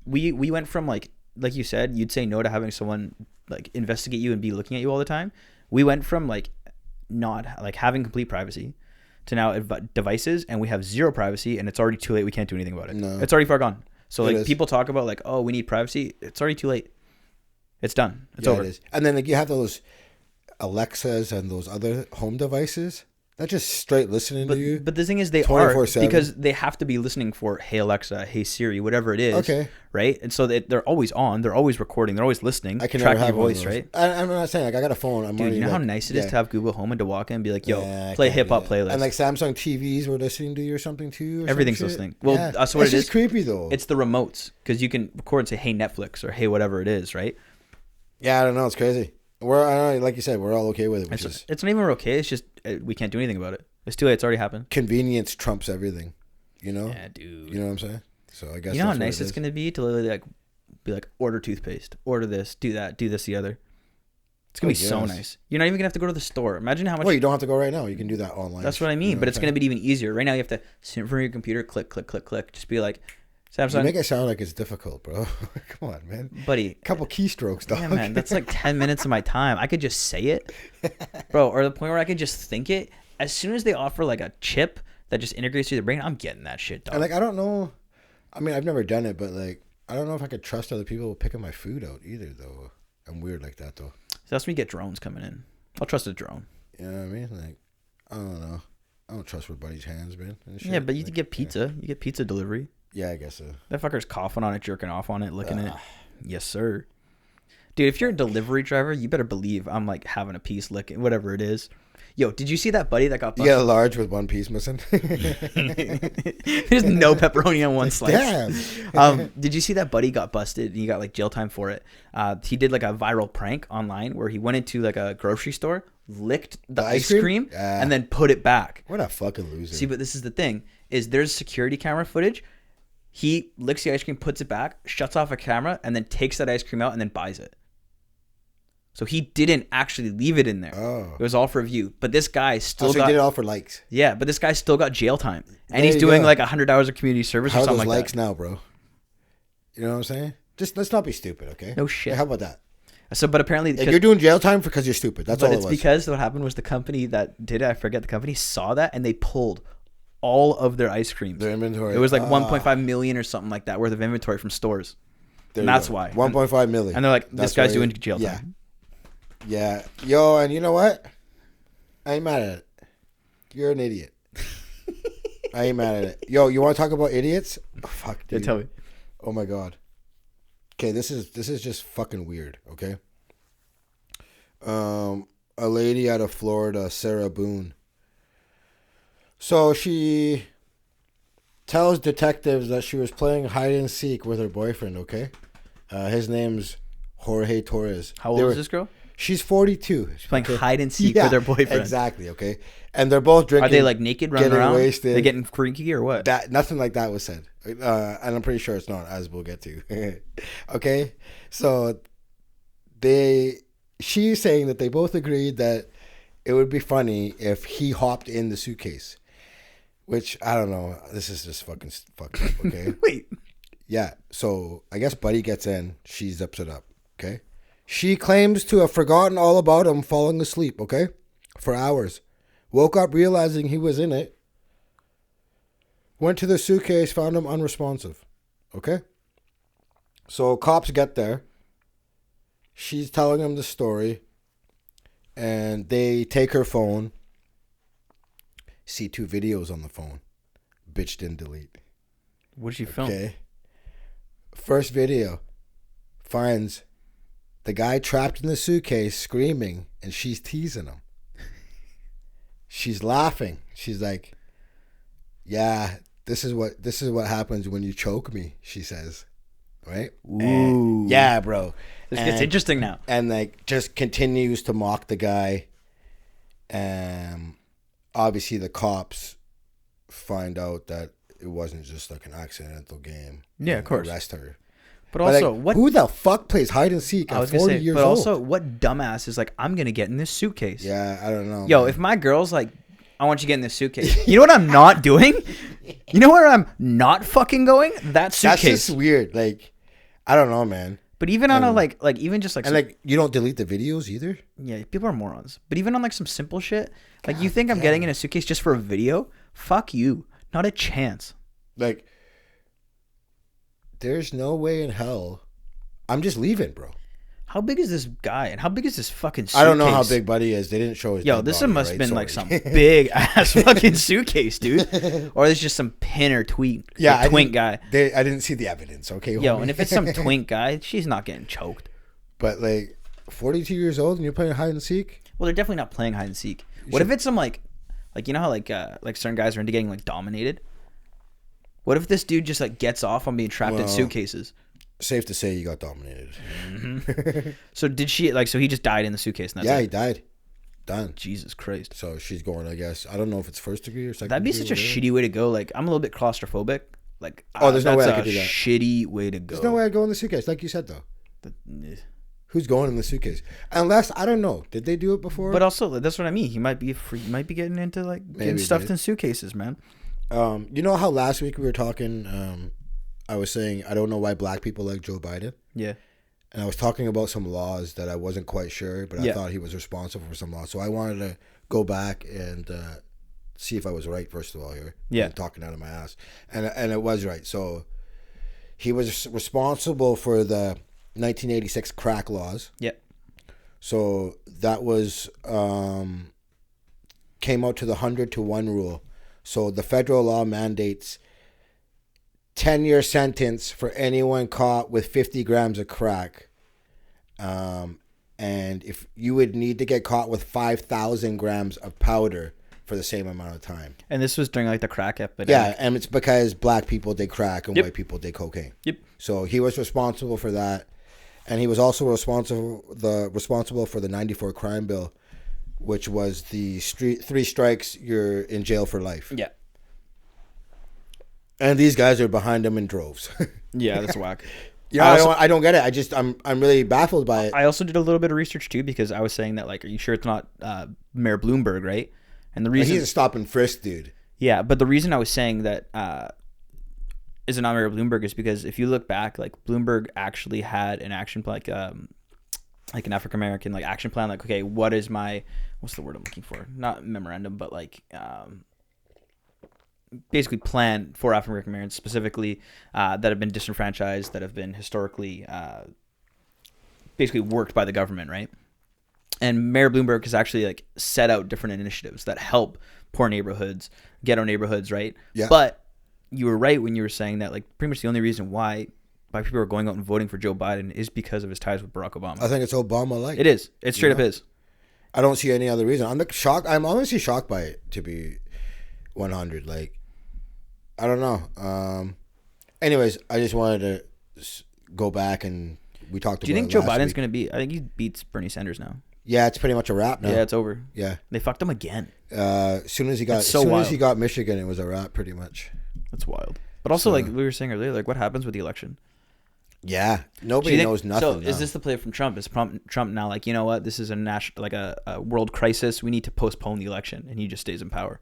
we went from, like you said, you'd say no to having someone, like, investigate you and be looking at you all the time. We went from, like, not, like, having complete privacy to now devices, and we have zero privacy, and it's already too late. We can't do anything about it. No. It's already far gone. So like people talk about like, oh, we need privacy. It's already too late. It's done. It's over. It is. And then like you have those Alexas and those other home devices that just straight listening to you. But the thing is, they are because they have to be listening for hey Alexa, hey Siri, whatever it is. Okay. Right. And so they're always on. They're always recording. They're always listening. I can track your voice, right? I'm not saying like I got a phone. Dude, you know how nice it is to have Google Home and to walk in and be like, yo, play hip hop playlist. And like Samsung TVs were listening to you or something too. Everything's listening. Well, that's what it is. It's just creepy though. It's the remotes because you can record and say hey Netflix or hey whatever it is, right? Yeah, I don't know. It's crazy. Like you said, we're all okay with it. It's not even okay. It's just we can't do anything about it. It's too late. It's already happened. Convenience trumps everything. You know? Yeah, dude. You know what I'm saying? So I guess you know how nice it's gonna be to literally like be like order toothpaste, order this, do that, do this, the other. It's gonna be so nice. You're not even gonna have to go to the store. Imagine how much. Well, you don't have to go right now. You can do that online. That's what I mean. You know but it's gonna be even easier. Right now, you have to sit in front of your computer, click, click, click, click. Just be like, Samsung. You make it sound like it's difficult, bro. Come on, man. Buddy. A couple keystrokes, dog. Yeah, man. That's like 10 minutes of my time. I could just say it, bro, or the point where I could just think it. As soon as they offer like a chip that just integrates to the brain, I'm getting that shit, dog. And like I don't know. I mean, I've never done it, but like I don't know if I could trust other people picking my food out either, though. I'm weird like that, though. So that's when you get drones coming in. I'll trust a drone. You know what I mean? Like, I don't know. I don't trust what Buddy's hands, man. Yeah, but you get pizza. You get pizza delivery. Yeah, I guess so. That fucker's coughing on it, jerking off on it, licking it. Yes, sir. Dude, if you're a delivery driver, you better believe I'm like having a piece licking, whatever it is. Yo, did you see that buddy that got busted? Yeah, large with one piece missing. There's no pepperoni on one slice. Damn. Did you see that buddy got busted and he got like jail time for it? He did like a viral prank online where he went into like a grocery store, licked the ice cream and then put it back. What a fucking loser. See, but this is the thing, is there's security camera footage. He licks the ice cream, puts it back, shuts off a camera, and then takes that ice cream out and then buys it. So he didn't actually leave it in there. Oh. It was all for view. But this guy still got... he did it all for likes. Yeah, but this guy still got jail time. And he's doing like 100 hours of community service or something like that. How are those likes now, bro? You know what I'm saying? Just let's not be stupid, okay? No shit. Hey, how about that? So, but apparently... You're doing jail time because you're stupid. That's all it was. But it's because what happened was the company that did it, I forget the company, saw that and they pulled all of their ice creams. Their inventory. It was like 1.5 million or something like that worth of inventory from stores. And that's why. 1.5 million. And they're like, this guy's doing jail time. Yeah. Yeah. Yo, and you know what? I ain't mad at it. You're an idiot. I ain't mad at it. Yo, you want to talk about idiots? Oh, fuck, dude. Yeah, tell me. Oh, my God. Okay, this is just fucking weird, okay? A lady out of Florida, Sarah Boone. So she tells detectives that she was playing hide and seek with her boyfriend, okay? His name's Jorge Torres. How old is this girl? She's 42. She's playing hide and seek with her boyfriend. Exactly, okay? And they're both drinking. Are they like naked running around? Wasted. They getting freaky or what? Nothing like that was said. And I'm pretty sure it's not, as we'll get to. Okay? So she's saying that they both agreed that it would be funny if he hopped in the suitcase. Which, I don't know. This is just fucking fucked up, okay? Wait. Yeah. So, I guess Buddy gets in. She zips it up, okay? She claims to have forgotten all about him falling asleep, okay? For hours. Woke up realizing he was in it. Went to the suitcase, found him unresponsive, okay? So, cops get there. She's telling him the story. And they take her phone. See 2 videos on the phone. Bitch didn't delete. What did she film? Okay. First video finds the guy trapped in the suitcase screaming, and she's teasing him. She's laughing. She's like, "Yeah, this is what happens when you choke me," she says. Right? Ooh. Yeah, bro. This gets interesting now. And like just continues to mock the guy. Obviously the cops find out that it wasn't just like an accidental game. Yeah, of course. Arrest her. But also, like, who the fuck plays hide and seek at 40 years old? But also, what dumbass is like, I'm going to get in this suitcase? Yeah, I don't know. Yo, man. If my girl's like, I want you to get in this suitcase. You know what I'm not doing? You know where I'm not fucking going? That suitcase. That's just weird. Like, I don't know, man. But even on a like even just like... And like, you don't delete the videos either? Yeah, people are morons. But even on like some simple shit, like you think I'm getting in a suitcase just for a video? Fuck you. Not a chance. Like, there's no way in hell... I'm just leaving, bro. How big is this guy? And how big is this fucking suitcase? I don't know how big Buddy is. They didn't show his this body, must have been like some big ass fucking suitcase, dude. Or there's just some pin or twink guy. I didn't see the evidence, okay? Yo, and if it's some twink guy, she's not getting choked. But like 42 years old and you're playing hide and seek? Well, they're definitely not playing hide and seek. What if it's some like you know how like certain guys are into getting like dominated? What if this dude just like gets off on being trapped in suitcases? Safe to say you got dominated. Mm-hmm. So did she so he just died in the suitcase? And that's he died. Done. Jesus Christ. So she's going, I guess. I don't know if it's first degree or second That'd be degree. Such a shitty way to go. Like, I'm a little bit claustrophobic. Like, there's no way I could do that. Shitty way to go. There's no way I'd go in the suitcase, like you said, though. Who's going in the suitcase? Unless, I don't know. Did they do it before? But also, that's what I mean. He might be getting into, like, getting stuffed in suitcases, man. You know how last week we were talking... I was saying, I don't know why black people like Joe Biden. Yeah. And I was talking about some laws that I wasn't quite sure, but I thought he was responsible for some laws. So I wanted to go back and see if I was right, first of all, here. Yeah. I'm talking out of my ass. And it was right. So he was responsible for the 1986 crack laws. Yeah. So that was came out to the 100-to-1 rule. So the federal law mandates 10-year sentence for anyone caught with 50 grams of crack. And if you would need to get caught with 5,000 grams of powder for the same amount of time. And this was during like the crack epidemic. Yeah, and it's because black people did crack and Yep. white people did cocaine. Yep. So he was responsible for that. And he was also responsible for the 94 crime bill, which was the 3 strikes, you're in jail for life. Yeah. And these guys are behind him in droves. Yeah, that's whack. Yeah, I don't get it. I'm really baffled by it. I also did a little bit of research too, because I was saying that, like, are you sure it's not Mayor Bloomberg, right? And the reason he's a stop and frisk dude. Yeah, but the reason I was saying that is it not Mayor Bloomberg is because if you look back, like, Bloomberg actually had an action plan, like an African American like action plan. Like, okay, what's the word I'm looking for? Not memorandum, but like basically plan for African Americans specifically that have been disenfranchised, that have been historically basically worked by the government, right? And Mayor Bloomberg has actually like set out different initiatives that help poor neighborhoods, ghetto neighborhoods, right? Yeah. But you were right when you were saying that, like, pretty much the only reason why people are going out and voting for Joe Biden is because of his ties with Barack Obama. I think it's Obama-like. It is. It straight up is. I don't see any other reason. I'm honestly shocked by it, to be 100. Like, I don't know. Anyways, I just wanted to go back and we talked about it. Do you think Joe Biden's going to beat? I think he beats Bernie Sanders now. Yeah, it's pretty much a wrap now. Yeah, it's over. Yeah. They fucked him again. As soon as he got Michigan, it was a wrap pretty much. That's wild. But also, like we were saying earlier, like, what happens with the election? Yeah, nobody knows nothing. So is this the play from Trump? Is Trump now like, you know what? This is a national, like a world crisis. We need to postpone the election, and he just stays in power.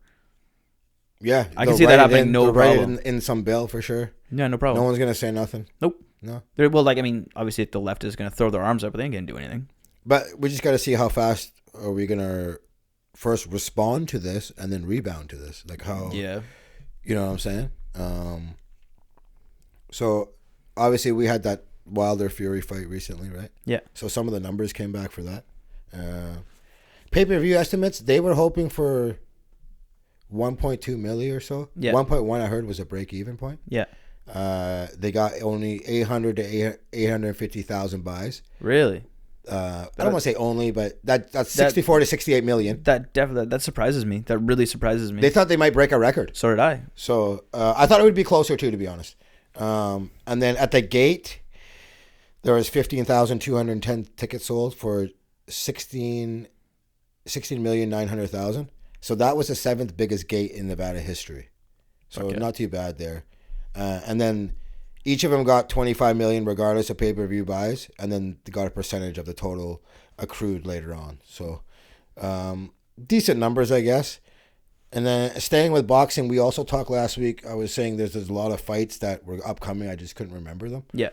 Yeah, I can see that happening. No problem. Write it in some bill for sure. Yeah, no problem. No one's gonna say nothing. Nope. No. Well, like, I mean, obviously, if the left is gonna throw their arms up, but they ain't gonna do anything. But we just got to see how fast are we gonna first respond to this and then rebound to this. Like how. Yeah. You know what I'm saying? So obviously we had that Wilder Fury fight recently, right? Yeah. So some of the numbers came back for that. Pay-per-view estimates, they were hoping for 1.2 million or so. Yeah. 1.1 I heard was a break-even point. Yeah. They got only 800 to 850,000 buys. Really? I don't want to say only, but that's 64 to 68 million. That surprises me. That really surprises me. They thought they might break a record. So did I. So I thought it would be closer too, to be honest. And then at the gate, there was 15,210 tickets sold for 16,900,000. So that was the 7th biggest gate in Nevada history. So Okay. Not too bad there. And then each of them got 25 million regardless of pay-per-view buys, and then they got a percentage of the total accrued later on. So decent numbers, I guess. And then staying with boxing, we also talked last week. I was saying there's a lot of fights that were upcoming. I just couldn't remember them. Yeah.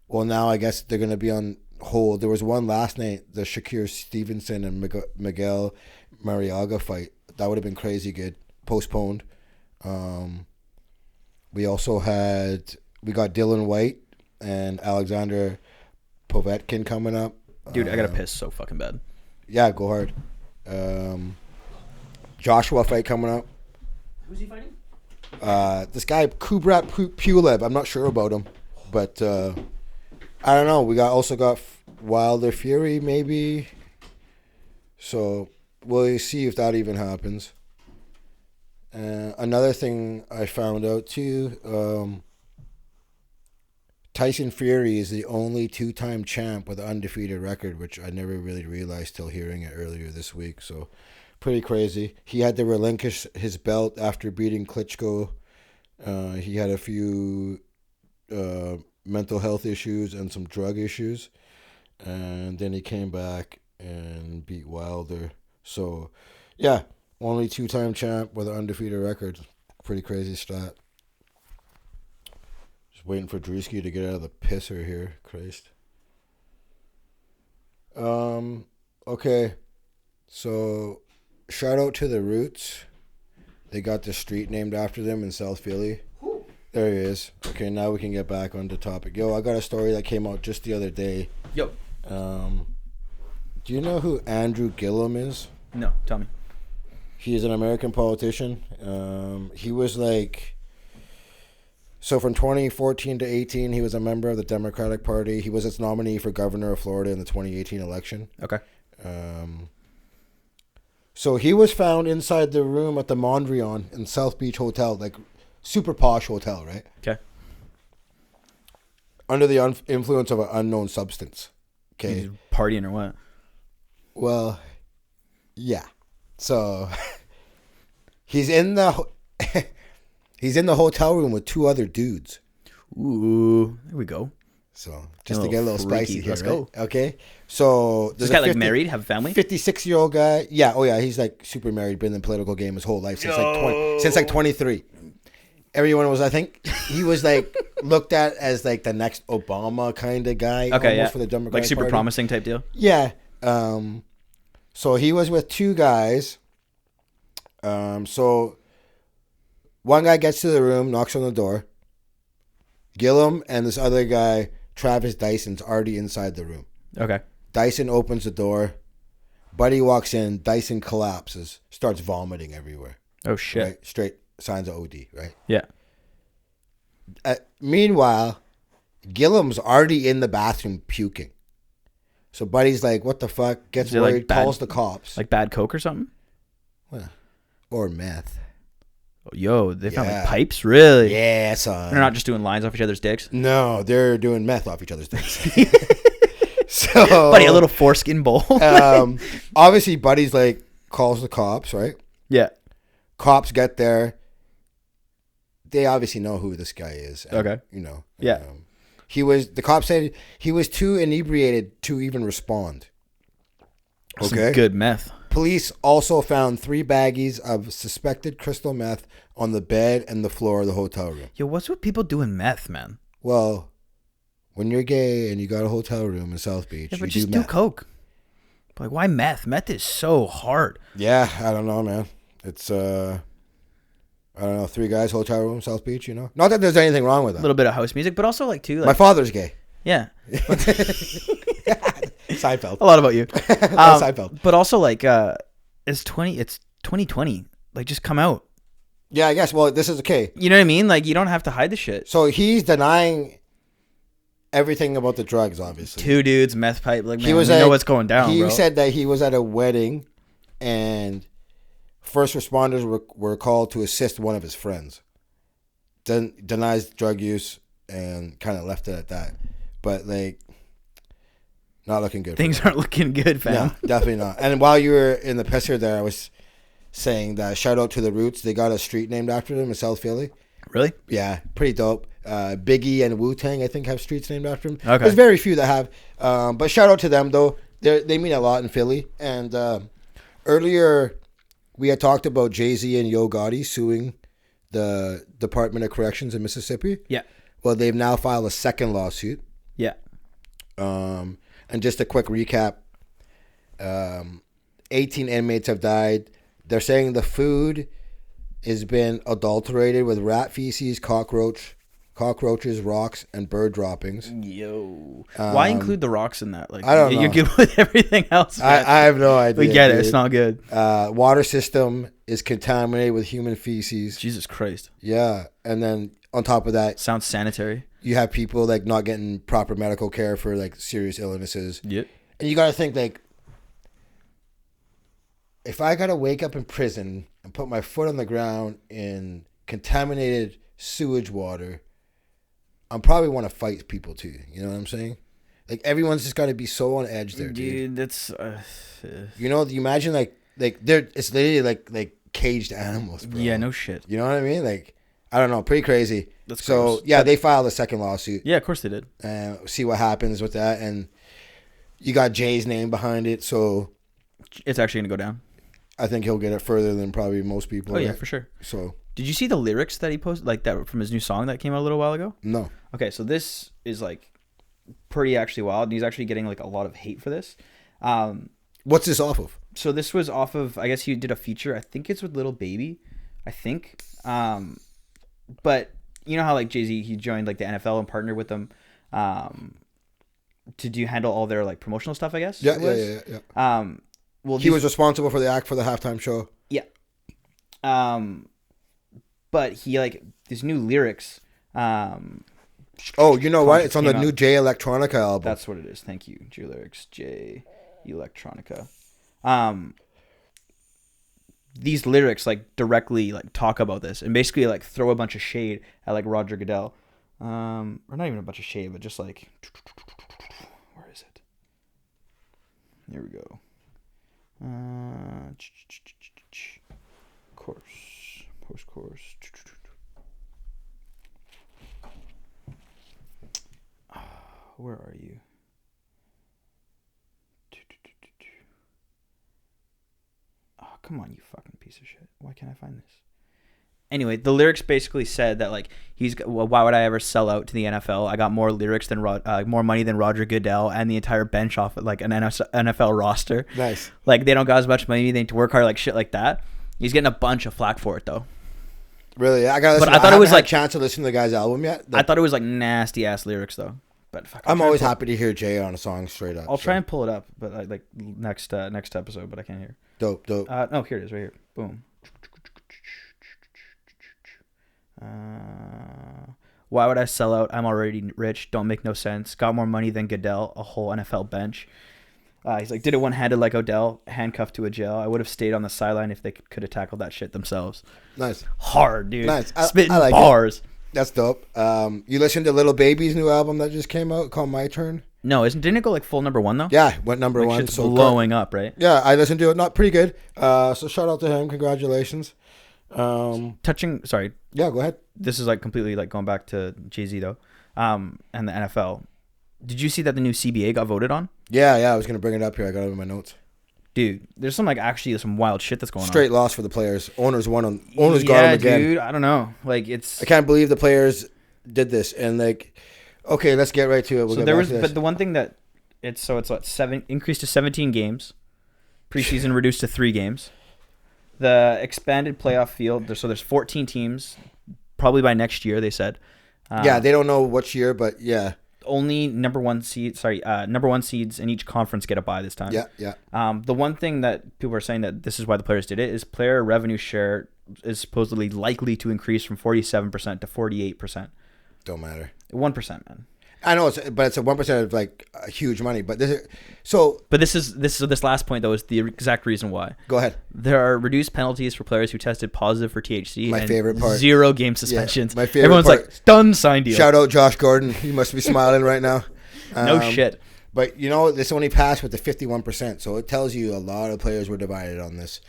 Well, now I guess they're going to be on hold. There was one last night, the Shakir Stevenson and Miguel Mariaga fight. That would have been crazy good. Postponed. We also we got Dylan White and Alexander Povetkin coming up. Dude, I got to piss so fucking bad. Yeah, go hard. Joshua fight coming up. Who's he fighting? This guy, Kubrat Pulev. I'm not sure about him. But I don't know. We also got Wilder Fury, maybe. So we'll see if that even happens. Another thing I found out too, Tyson Fury is the only 2-time champ with an undefeated record, which I never really realized till hearing it earlier this week. So pretty crazy. He had to relinquish his belt after beating Klitschko. He had a few mental health issues and some drug issues. And then he came back and beat Wilder. So, yeah. Only 2-time champ with an undefeated record. Pretty crazy stat. Just waiting for Drewski to get out of the pisser here. Christ. Okay. So, shout out to the Roots. They got the street named after them in South Philly. There he is. Okay, now we can get back on the topic. Yo, I got a story that came out just the other day. Yo. Do you know who Andrew Gillum is? No, tell me. He's an American politician. He was like, so from 2014 to 18, he was a member of the Democratic Party. He was its nominee for governor of Florida in the 2018 election. Okay. So he was found inside the room at the Mondrian in South Beach Hotel, like super posh hotel, right? Okay. Under the influence of an unknown substance. Okay. He's partying or what? Well, yeah. So he's in the hotel room with 2 other dudes. Ooh, there we go. So just to get a little freaky. spicy here, Let's right? go. Okay. So This guy like married, have a family? 56-year-old guy. Yeah. Oh yeah. He's like super married. Been in the political game his whole life since like 23. Everyone was, I think, he was like looked at as like the next Obama kind of guy. Okay, almost for the Democratic like super Party. promising type deal. Yeah. So he was with 2 guys. So one guy gets to the room, knocks on the door. Gillum and this other guy, Travis Dyson's already inside the room. Okay. Dyson opens the door. Buddy walks in. Dyson collapses, starts vomiting everywhere. Oh shit. Right? Straight signs of OD, right? Yeah. Meanwhile, Gillum's already in the bathroom puking. So Buddy's like, what the fuck? Gets Is it worried, like bad- calls the cops. Like bad coke or something? Well, or meth. Yo, they found Yeah. like pipes? Really? Yeah, son. They're not just doing lines off each other's dicks? No, they're doing meth off each other's dicks. So, Buddy, a little foreskin bowl. obviously, Buddy's like, calls the cops, right? Yeah. Cops get there. They obviously know who this guy is. And, Okay. You know. Yeah. The cops said he was too inebriated to even respond. Some Okay. good meth. Police also found 3 baggies of suspected crystal meth on the bed and the floor of the hotel room. Yo, what's with people doing meth, man? Well, when you're gay and you got a hotel room in South Beach, Yeah, you but just do do meth. coke. Like, why meth? Meth is so hard. Yeah, I don't know, man. It's I don't know, 3 guys, hotel room, South Beach. You know, not that there's anything wrong with A that. little bit of house music, but also like too. Like, My father's gay. yeah, Seinfeld. a lot about you. Seinfeld. But also like, it's 2020. Like, just come out. Yeah, I guess. Well, this is okay. You know what I mean? Like, you don't have to hide the shit. So he's denying everything about the drugs, obviously. 2 dudes, meth pipe. Like, man, He was we like, know what's going down, He bro. said that he was at a wedding and first responders were called to assist one of his friends. Denies drug use and kind of left it at that. But, like, not looking good. Things aren't looking good, fam. No, definitely not. And while you were in the pisser there, I was saying that shout out to the Roots. They got a street named after them in South Philly. Really? Yeah, pretty dope. Biggie and Wu-Tang, I think, have streets named after them. Okay. There's very few that have. But shout out to them, though. They mean a lot in Philly. And earlier, we had talked about Jay-Z and Yo Gotti suing the Department of Corrections in Mississippi. Yeah. Well, they've now filed a second lawsuit. Yeah. And just a quick recap, 18 inmates have died. They're saying the food has been adulterated with rat feces, cockroaches, rocks, and bird droppings. Yo. Why include the rocks in that? Like, I don't know. You're good with everything else, man. I have no idea. We get it. dude. It's not good. Water system is contaminated with human feces. Jesus Christ. Yeah. And then on top of that, Sounds sanitary. you have people like not getting proper medical care for like serious illnesses. Yep. And you got to think like, if I got to wake up in prison and put my foot on the ground in contaminated sewage water, I'm probably want to fight people too. You know what I'm saying? Like everyone's just got to be so on edge there, dude. That's You know, you imagine like they're it's literally like caged animals, bro. yeah, no shit. You know what I mean? Like I don't know, pretty crazy. That's so gross. yeah, they filed a second lawsuit. Yeah, of course they did. See what happens with that, and you got Jay's name behind it, so It's actually gonna go down. I think he'll get it further than probably most people. Oh yeah, right? for sure. So Did you see the lyrics that he posted, like that from his new song that came out a little while ago? no. Okay, so this is like pretty actually wild, and he's actually getting like a lot of hate for this. What's this off of? So this was off of, I guess he did a feature. I think it's with Little Baby, I think. But you know how like Jay-Z, he joined like the NFL and partnered with them to handle all their like promotional stuff, I guess. Yeah, it was. yeah. Well, He was responsible for the act for the halftime show. Yeah. But he like these new lyrics. Oh, you know what? It's on the new J Electronica album. That's what it is. Thank you. J lyrics, J Electronica. These lyrics like directly like talk about this and basically like throw a bunch of shade at like Roger Goodell. Or not even a bunch of shade, but just like, where is it? Here we go. Course, post course. Where are you? Oh, come on, you fucking piece of shit. Why can't I find this? Anyway, the lyrics basically said that like why would I ever sell out to the NFL? I got more lyrics than more money than Roger Goodell and the entire bench off like an NFL roster. Nice. Like they don't got as much money, they need to work hard, like shit like that. He's getting a bunch of flack for it though. Really, I got. But I thought it was like a chance to listen to the guy's album yet. I thought it was like nasty ass lyrics though. But fuck, I'm always happy to hear Jay on a song straight up. I'll try and pull it up, but like next episode, but I can't hear. Dope. No, here it is, right here. Boom. Why would I sell out? I'm already rich. Don't make no sense. Got more money than Goodell. A whole NFL bench. He's like, did it one-handed like Odell, handcuffed to a jail. I would have stayed on the sideline if they could have tackled that shit themselves. Nice. Hard, dude. Nice. Spitting I like bars. It. That's dope. You listened to Lil Baby's new album that just came out called My Turn? No, didn't it go like full number one though? Yeah, went number one. So blowing up, right? Yeah, I listened to it. Not pretty good. So shout out to him. Congratulations. Sorry. Yeah, go ahead. This is like completely like going back to Jay-Z though, and the NFL. Did you see that the new CBA got voted on? Yeah. I was gonna bring it up here. I got it in my notes. Dude, there's some some wild shit that's going on. Straight loss for the players. Owners got them again. Dude, I don't know. Like I can't believe the players did this. And like, okay, let's get right to it. But the one thing that it's what increased to 17 games, preseason reduced to 3 games. The expanded playoff field. So there's 14 teams, probably by next year. They said. Yeah, they don't know which year, but yeah. Only number one seeds in each conference get a bye this time. Yeah. The one thing that people are saying that this is why the players did it is player revenue share is supposedly likely to increase from 47% to 48%. Don't matter. 1%, man. I know, but it's a 1% of like huge money. But this last point though is the exact reason why. Go ahead. There are reduced penalties for players who tested positive for THC. My favorite part. 0 game suspensions. Yeah, my favorite. Everyone's part. like done, sign deal. Shout out Josh Gordon. He must be smiling right now. No shit. But you know, this only passed with the 51%, so it tells you a lot of players were divided on this.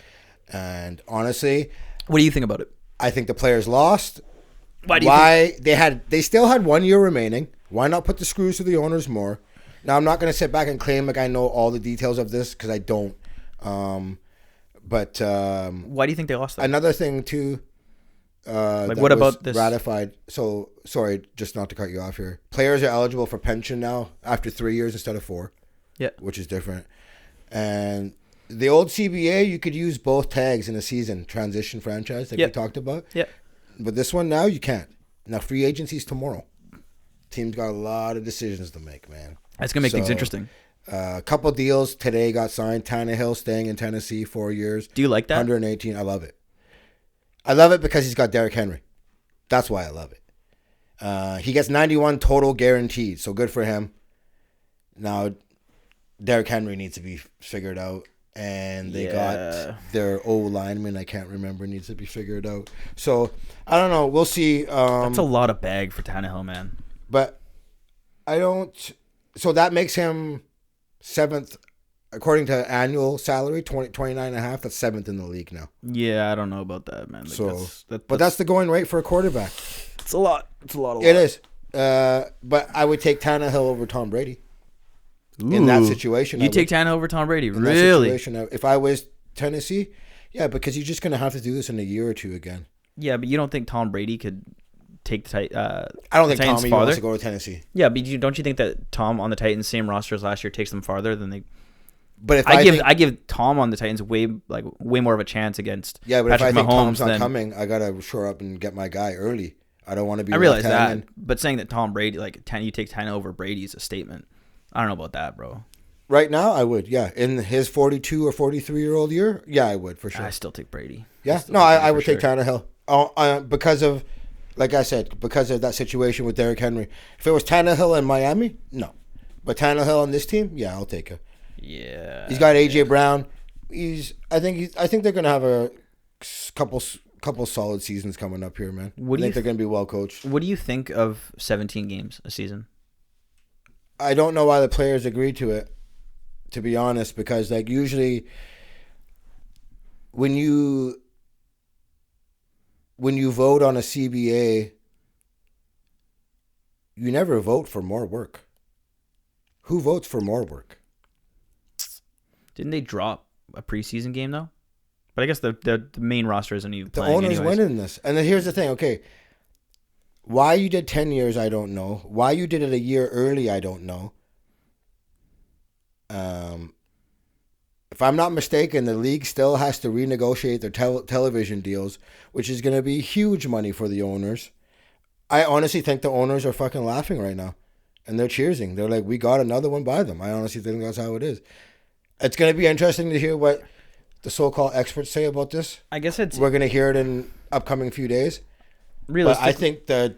And honestly, what do you think about it? I think the players lost. Why they still had 1 year remaining. Why not put the screws to the owners more? Now, I'm not going to sit back and claim like I know all the details of this because I don't. But why do you think they lost that? Another thing too. Like what about this ratified? So sorry, just not to cut you off here. Players are eligible for pension now after 3 years instead of 4. Yeah, which is different. And the old CBA, you could use both tags in a season transition franchise like we talked about. Yeah, but this one now you can't. Now free agency's tomorrow. Team's got a lot of decisions to make, man. That's gonna make things interesting. A couple deals today got signed. Tannehill staying in Tennessee 4 years. Do you like that? 118. I love it. I love it because he's got Derrick Henry. That's why I love it. He gets 91 total guaranteed, so good for him. Now, Derrick Henry needs to be figured out, and they got their O-lineman. I can't remember. Needs to be figured out. So I don't know. We'll see. That's a lot of bag for Tannehill, man. But I don't. So that makes him 7th, according to annual salary, 29.5. That's 7th in the league now. Yeah, I don't know about that, man. Like but that's the going rate for a quarterback. It's a lot. It's a lot. It is. But I would take Tannehill over Tom Brady. In that situation. You take Tannehill over Tom Brady? Really? If I was Tennessee, yeah, because you're just going to have to do this in a year or two again. Yeah, but you don't think Tom Brady could take the I don't think Tommy wants to go to Tennessee. Yeah, but don't you think that Tom on the Titans, same roster as last year, takes them farther than they? But if I give Tom on the Titans way more of a chance against but Patrick if I think Mahomes Tom's not coming, I gotta shore up and get my guy early. I don't want to be. I realize that, but saying that Tom Brady, you take Tannehill over Brady is a statement. I don't know about that, bro. Right now, I would. Yeah, in his 42 or 43-year-old year, yeah, I would for sure. I still take Brady. Yeah, no, I would take Tannehill. Because of, like I said, because of that situation with Derrick Henry. If it was Tannehill in Miami, no. But Tannehill on this team, yeah, I'll take him. Yeah. He's got AJ Brown. I think they're gonna have a couple solid seasons coming up here, man. I think they're gonna be well coached. What do you think of 17 games a season? I don't know why the players agreed to it, to be honest, because like usually when you vote on a CBA, you never vote for more work. Who votes for more work? Didn't they drop a preseason game though? But I guess the main roster isn't even playing. The owners anyways. winning this. And then here's the thing, okay. Why you did 10 years, I don't know. Why you did it a year early, I don't know. If I'm not mistaken, the league still has to renegotiate their television deals, which is going to be huge money for the owners. I honestly think the owners are fucking laughing right now. And they're cheersing. They're like, we got another one by them. I honestly think that's how it is. It's going to be interesting to hear what the so-called experts say about this. I guess we're going to hear it in upcoming few days. But I think that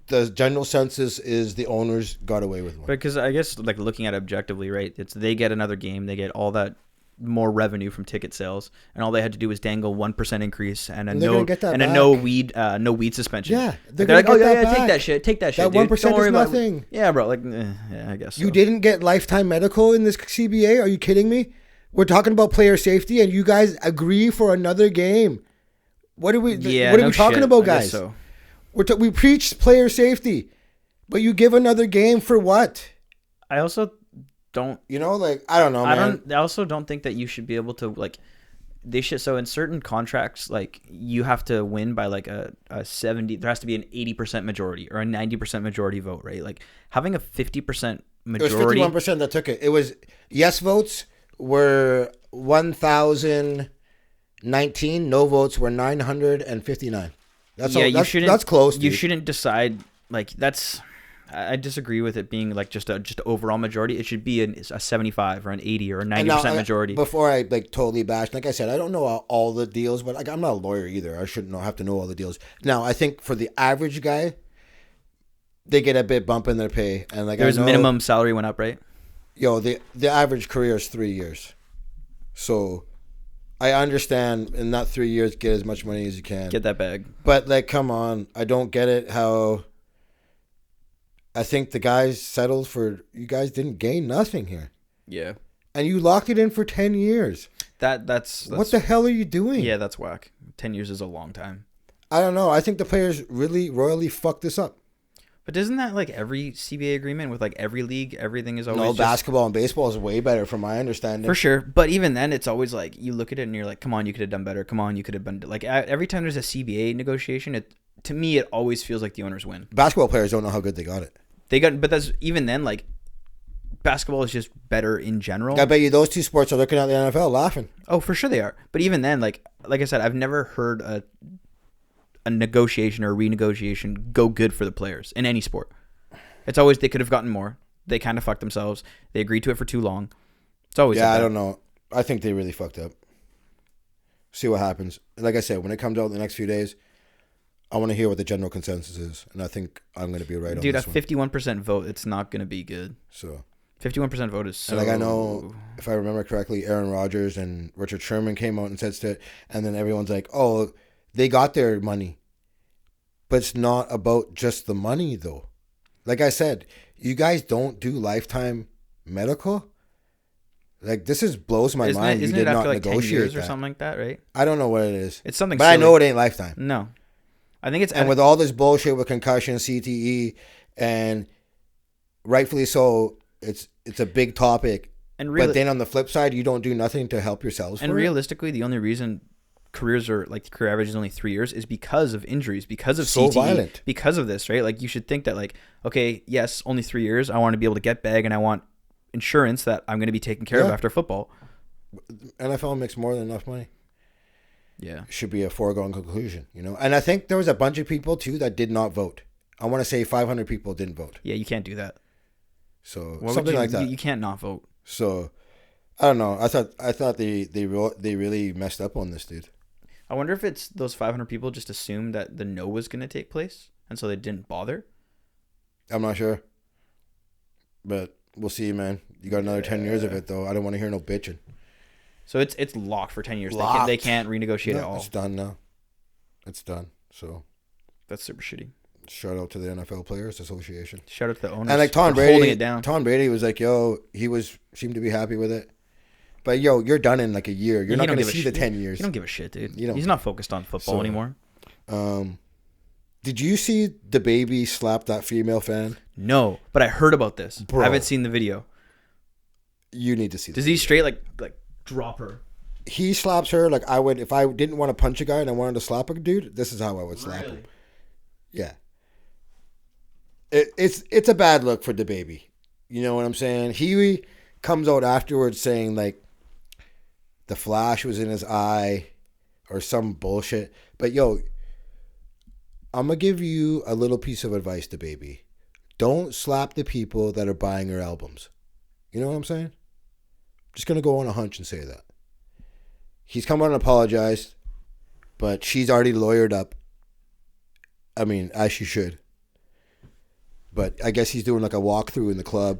the general census is the owners got away with one. Because I guess like looking at it objectively, right? It's they get another game, they get all that more revenue from ticket sales, and all they had to do was dangle 1% increase and no weed suspension. Yeah, they're like, oh yeah, take that shit. That 1% is nothing. Yeah, bro. Like, yeah, I guess so. You didn't get lifetime medical in this CBA? Are you kidding me? We're talking about player safety, and you guys agree for another game. What are we? Yeah, what are we talking about, guys? So. We preach player safety, but you give another game for what? I also don't. I don't know, man. I also don't think that you should be able to like. They should. So in certain contracts, like you have to win by like a 70. There has to be an 80% majority or a 90% majority vote, right? Like having a 50% majority. It was 51% that took it. It was yes votes were 1,019. No votes were 959. That's close. You shouldn't decide like that's. I disagree with it being like just overall majority. It should be a 75 or an 80 or a 90% majority. Before I like totally bash, like I said, I don't know all the deals, but like I'm not a lawyer either. I shouldn't have to know all the deals. Now, I think for the average guy, they get a bit bump in their pay, and like there's minimum salary went up, right? The average career is 3 years, so. I understand in that 3 years, get as much money as you can. Get that bag. But, like, come on. I don't get it how I think the guys settled for – you guys didn't gain nothing here. Yeah. And you locked it in for 10 years. That's what the hell are you doing? Yeah, that's whack. 10 years is a long time. I don't know. I think the players really royally fucked this up. But isn't that like every CBA agreement with like every league? Everything is always no. Basketball and baseball is way better, from my understanding. For sure, but even then, it's always like you look at it and you're like, "Come on, you could have done better. Come on, you could have been like." Every time there's a CBA negotiation, to me it always feels like the owners win. Basketball players don't know how good they got it. But that's even then like basketball is just better in general. I bet you those two sports are looking at the NFL laughing. Oh, for sure they are. But even then, like I said, I've never heard a negotiation or a renegotiation go good for the players in any sport. It's always they could have gotten more. They kind of fucked themselves. They agreed to it for too long. It's always I don't know. I think they really fucked up. See what happens. Like I said, when it comes out in the next few days, I want to hear what the general consensus is, and I think I'm going to be right on this one. Dude, a 51% vote, it's not going to be good. So 51% vote is so... And like I know, if I remember correctly, Aaron Rodgers and Richard Sherman came out and said it, and then everyone's like, oh, they got their money. But it's not about just the money, though. Like I said, you guys don't do lifetime medical. Like this blows my mind. Isn't you did it after not like 10 negotiate years that. or something like that, right? I don't know what it is. It's something but silly. I know it ain't lifetime. No. I think it's... And with all this bullshit with concussion, CTE, and rightfully so, it's a big topic. But then on the flip side, you don't do nothing to help yourselves. And realistically, the only reason careers are like the career average is only 3 years is because of injuries, because of CTE, violent. Because of this, right? Like you should think that like, okay, yes, only 3 years. I want to be able to get bag and I want insurance that I'm going to be taken care of after football. NFL makes more than enough money. Yeah. Should be a foregone conclusion, you know? And I think there was a bunch of people too that did not vote. I want to say 500 people didn't vote. Yeah, you can't do that. So What something like that. You can't not vote. So I don't know. I thought they really messed up on this, dude. I wonder if it's those 500 people just assumed that the no was going to take place, and so they didn't bother. I'm not sure, but we'll see, man. You got another 10 years of it, though. I don't want to hear no bitching. So it's locked for 10 years. Locked. They can't renegotiate at all. It's done now. It's done. So that's super shitty. Shout out to the NFL Players Association. Shout out to the owners. And like Tom Brady, holding it down. Tom Brady was like, "Yo," seemed to be happy with it. But yo, you're done in like a year. You're not going to see the 10 years. You don't give a shit, dude. He's not focused on football anymore. Did you see the baby slap that female fan? No, but I heard about this. Bro, I haven't seen the video. You need to see. Does he straight like drop her? He slaps her like I would if I didn't want to punch a guy and I wanted to slap a dude. This is how I would slap him. Yeah. It's a bad look for the baby. You know what I'm saying? He comes out afterwards saying like the flash was in his eye or some bullshit. But yo, I'm going to give you a little piece of advice to baby. Don't slap the people that are buying your albums. You know what I'm saying? Just going to go on a hunch and say that. He's come out and apologized, but she's already lawyered up. I mean, as she should. But I guess he's doing like a walkthrough in the club.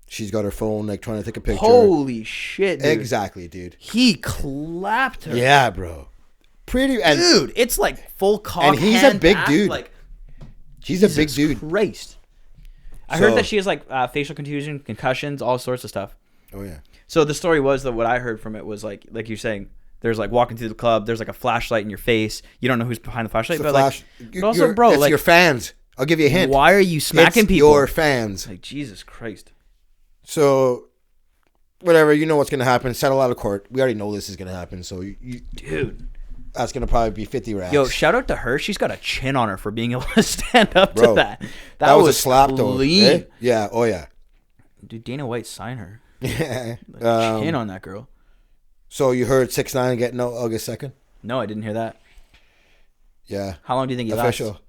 She's got her phone, like trying to take a picture. Holy shit, dude. Exactly, dude. He clapped her. Yeah, bro. Dude, it's like full cock. And he's a big dude. Like, he's a big dude. Christ. I heard that she has like facial contusion, concussions, all sorts of stuff. Oh yeah. So the story was that what I heard from it was like you're saying, there's like walking through the club, there's like a flashlight in your face. You don't know who's behind the flashlight, but also, bro, it's like your fans. I'll give you a hint. Why are you smacking people? Your fans. Like Jesus Christ. So, whatever, you know what's gonna happen. Settle out of court. We already know this is gonna happen. So dude, that's gonna probably be 50 racks. Yo, shout out to her. She's got a chin on her for being able to stand up to that. That was a slap clean. though. Eh? Yeah. Oh yeah. Dude, Dana White sign her. Yeah. Chin on that girl. So you heard 6ix9ine getting out August 2nd? No, I didn't hear that. Yeah. How long do you think he official?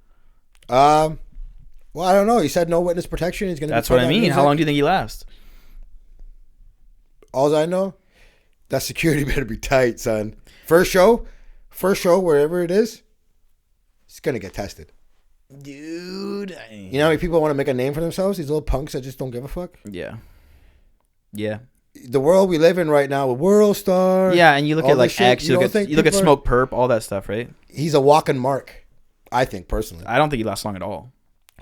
Lasts? Well, I don't know. He said no witness protection. He's gonna. That's what I mean. How long do you think he lasts? All I know, that security better be tight, son. First show, wherever it is, it's gonna get tested. Dude, you know how many people want to make a name for themselves? These little punks that just don't give a fuck. Yeah. The world we live in right now, a world star. Yeah, and you look at like X, you look at Smoke Perp, all that stuff, right? He's a walking mark, I think personally. I don't think he lasts long at all.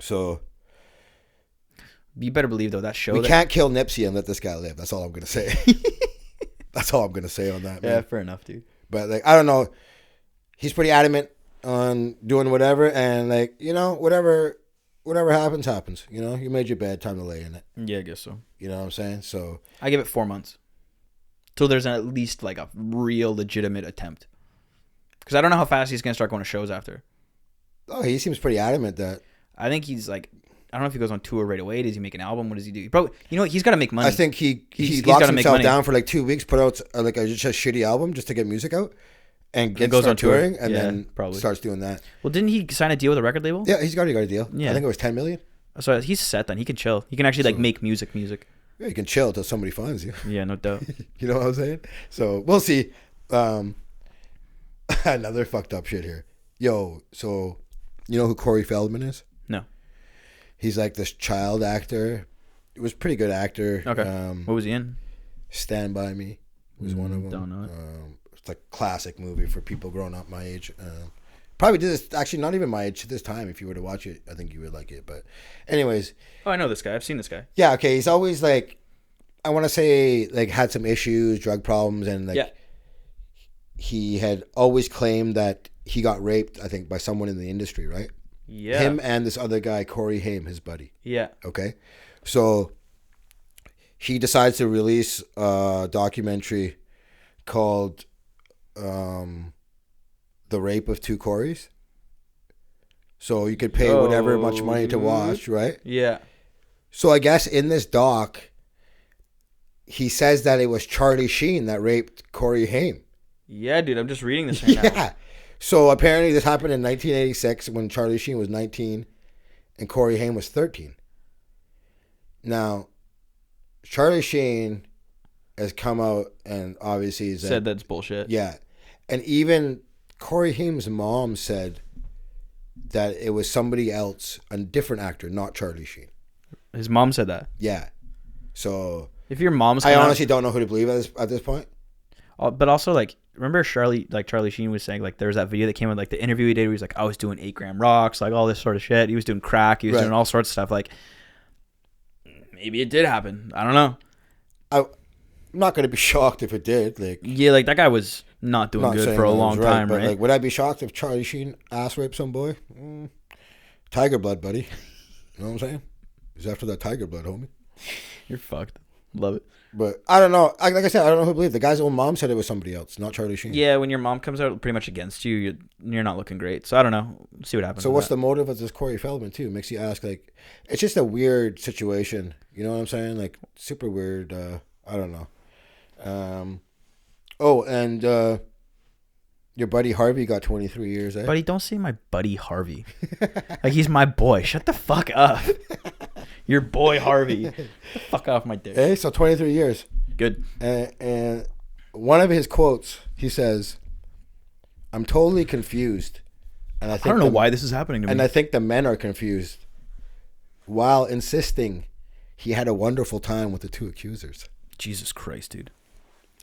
So you better believe though that show. We can't kill Nipsey and let this guy live. That's all I'm gonna say. That's all I'm gonna say on that. Man. Yeah, fair enough, dude. But like, I don't know. He's pretty adamant on doing whatever, and like, you know, whatever happens. You know, you made your bed, time to lay in it. Yeah, I guess so. You know what I'm saying? So I give it 4 months till there's at least like a real legitimate attempt. Because I don't know how fast he's gonna start going to shows after. Oh, he seems pretty adamant that. I think he's like, I don't know if he goes on tour right away. Does he make an album? What does he do? Probably, you know, he's got to make money. I think he locks himself down for like 2 weeks, put out like just a shitty album just to get music out, and goes on touring, and then probably starts doing that. Well, didn't he sign a deal with a record label? Yeah, he's already got a deal. Yeah, I think it was $10 million. So he's set then. He can chill. He can actually like make music. Yeah, you can chill until somebody finds you. Yeah, no doubt. You know what I'm saying? So we'll see. Another fucked up shit here. Yo, so you know who Corey Feldman is? No. He's like this child actor. He was a pretty good actor. Okay. What was he in? Stand By Me was one of them. Don't know it. It's like a classic movie for people growing up my age. Probably did this, actually not even my age at this time. If you were to watch it, I think you would like it. But anyways. Oh, I know this guy. I've seen this guy. Yeah, okay. He's always like, I want to say like had some issues, drug problems, and like he had always claimed that he got raped, I think, by someone in the industry, right? Yeah. Him and this other guy, Corey Haim, his buddy. Yeah. Okay. So he decides to release a documentary called The Rape of Two Coreys. So you could pay whatever much money to watch, right? Yeah. So I guess in this doc, he says that it was Charlie Sheen that raped Corey Haim. Yeah, dude. I'm just reading this right now. Yeah. So apparently this happened in 1986 when Charlie Sheen was 19 and Corey Haim was 13. Now, Charlie Sheen has come out and obviously said that's bullshit. Yeah. And even Corey Haim's mom said that it was somebody else, a different actor, not Charlie Sheen. His mom said that? Yeah. So... If your mom's... I honestly don't know who to believe at this point. But also, like, remember Charlie Sheen was saying, like, there was that video that came with, like, the interview he did where he was like, I was doing 8-gram rocks, like, all this sort of shit. He was doing crack. He was doing all sorts of stuff. Like, maybe it did happen. I don't know. I'm not going to be shocked if it did. Like, yeah, like, that guy was not doing good for a long time, right? Like, would I be shocked if Charlie Sheen ass raped some boy? Tiger blood, buddy. You know what I'm saying? He's after that tiger blood, homie. You're fucked. Love it. But I don't know. Like I said, I don't know who to believe. The guy's own mom said it was somebody else, not Charlie Sheen. Yeah, when your mom comes out pretty much against you, you're not looking great. So I don't know. See what happens. So what's the motive of this Corey Feldman too? Makes you ask. Like, it's just a weird situation. You know what I'm saying? Like, super weird. I don't know. Oh, and your buddy Harvey got 23 years. Buddy, don't say my buddy Harvey. Like, he's my boy. Shut the fuck up. Your boy Harvey. Get the fuck off my dick. Hey, so 23 years. Good. And one of his quotes, he says, "I'm totally confused." And I don't know why this is happening to me. And I think the men are confused, while insisting he had a wonderful time with the two accusers. Jesus Christ, dude.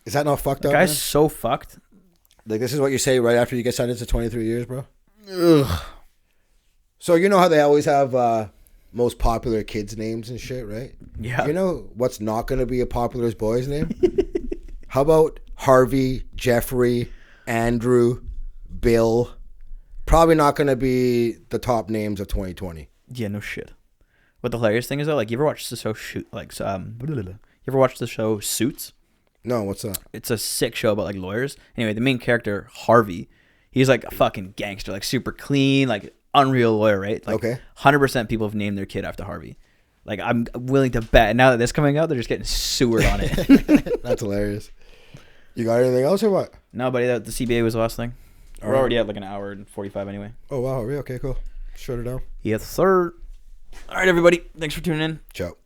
Is that not fucked up? Guy's man? so fucked. Like, this is what you say right after you get sentenced to 23 years, bro? Ugh. So you know how they always have most popular kids' names and shit, right? Yeah. You know what's not going to be a popular boy's name? How about Harvey, Jeffrey, Andrew, Bill? Probably not going to be the top names of 2020. Yeah, no shit. What the hilarious thing is, though, like, you ever watch the show you ever watch the show Suits? No, what's that? It's a sick show about, like, lawyers. Anyway, the main character, Harvey, he's like a fucking gangster, like super clean, like unreal lawyer, right? Like, okay. 100% people have named their kid after Harvey. Like, I'm willing to bet. And now that this coming out, they're just getting sewered on it. That's hilarious. You got anything else or what? No, buddy, the CBA was the last thing. We're already at like an hour and 45 anyway. Oh, wow. Okay, cool. Shut it down. Yes, sir. All right, everybody. Thanks for tuning in. Ciao.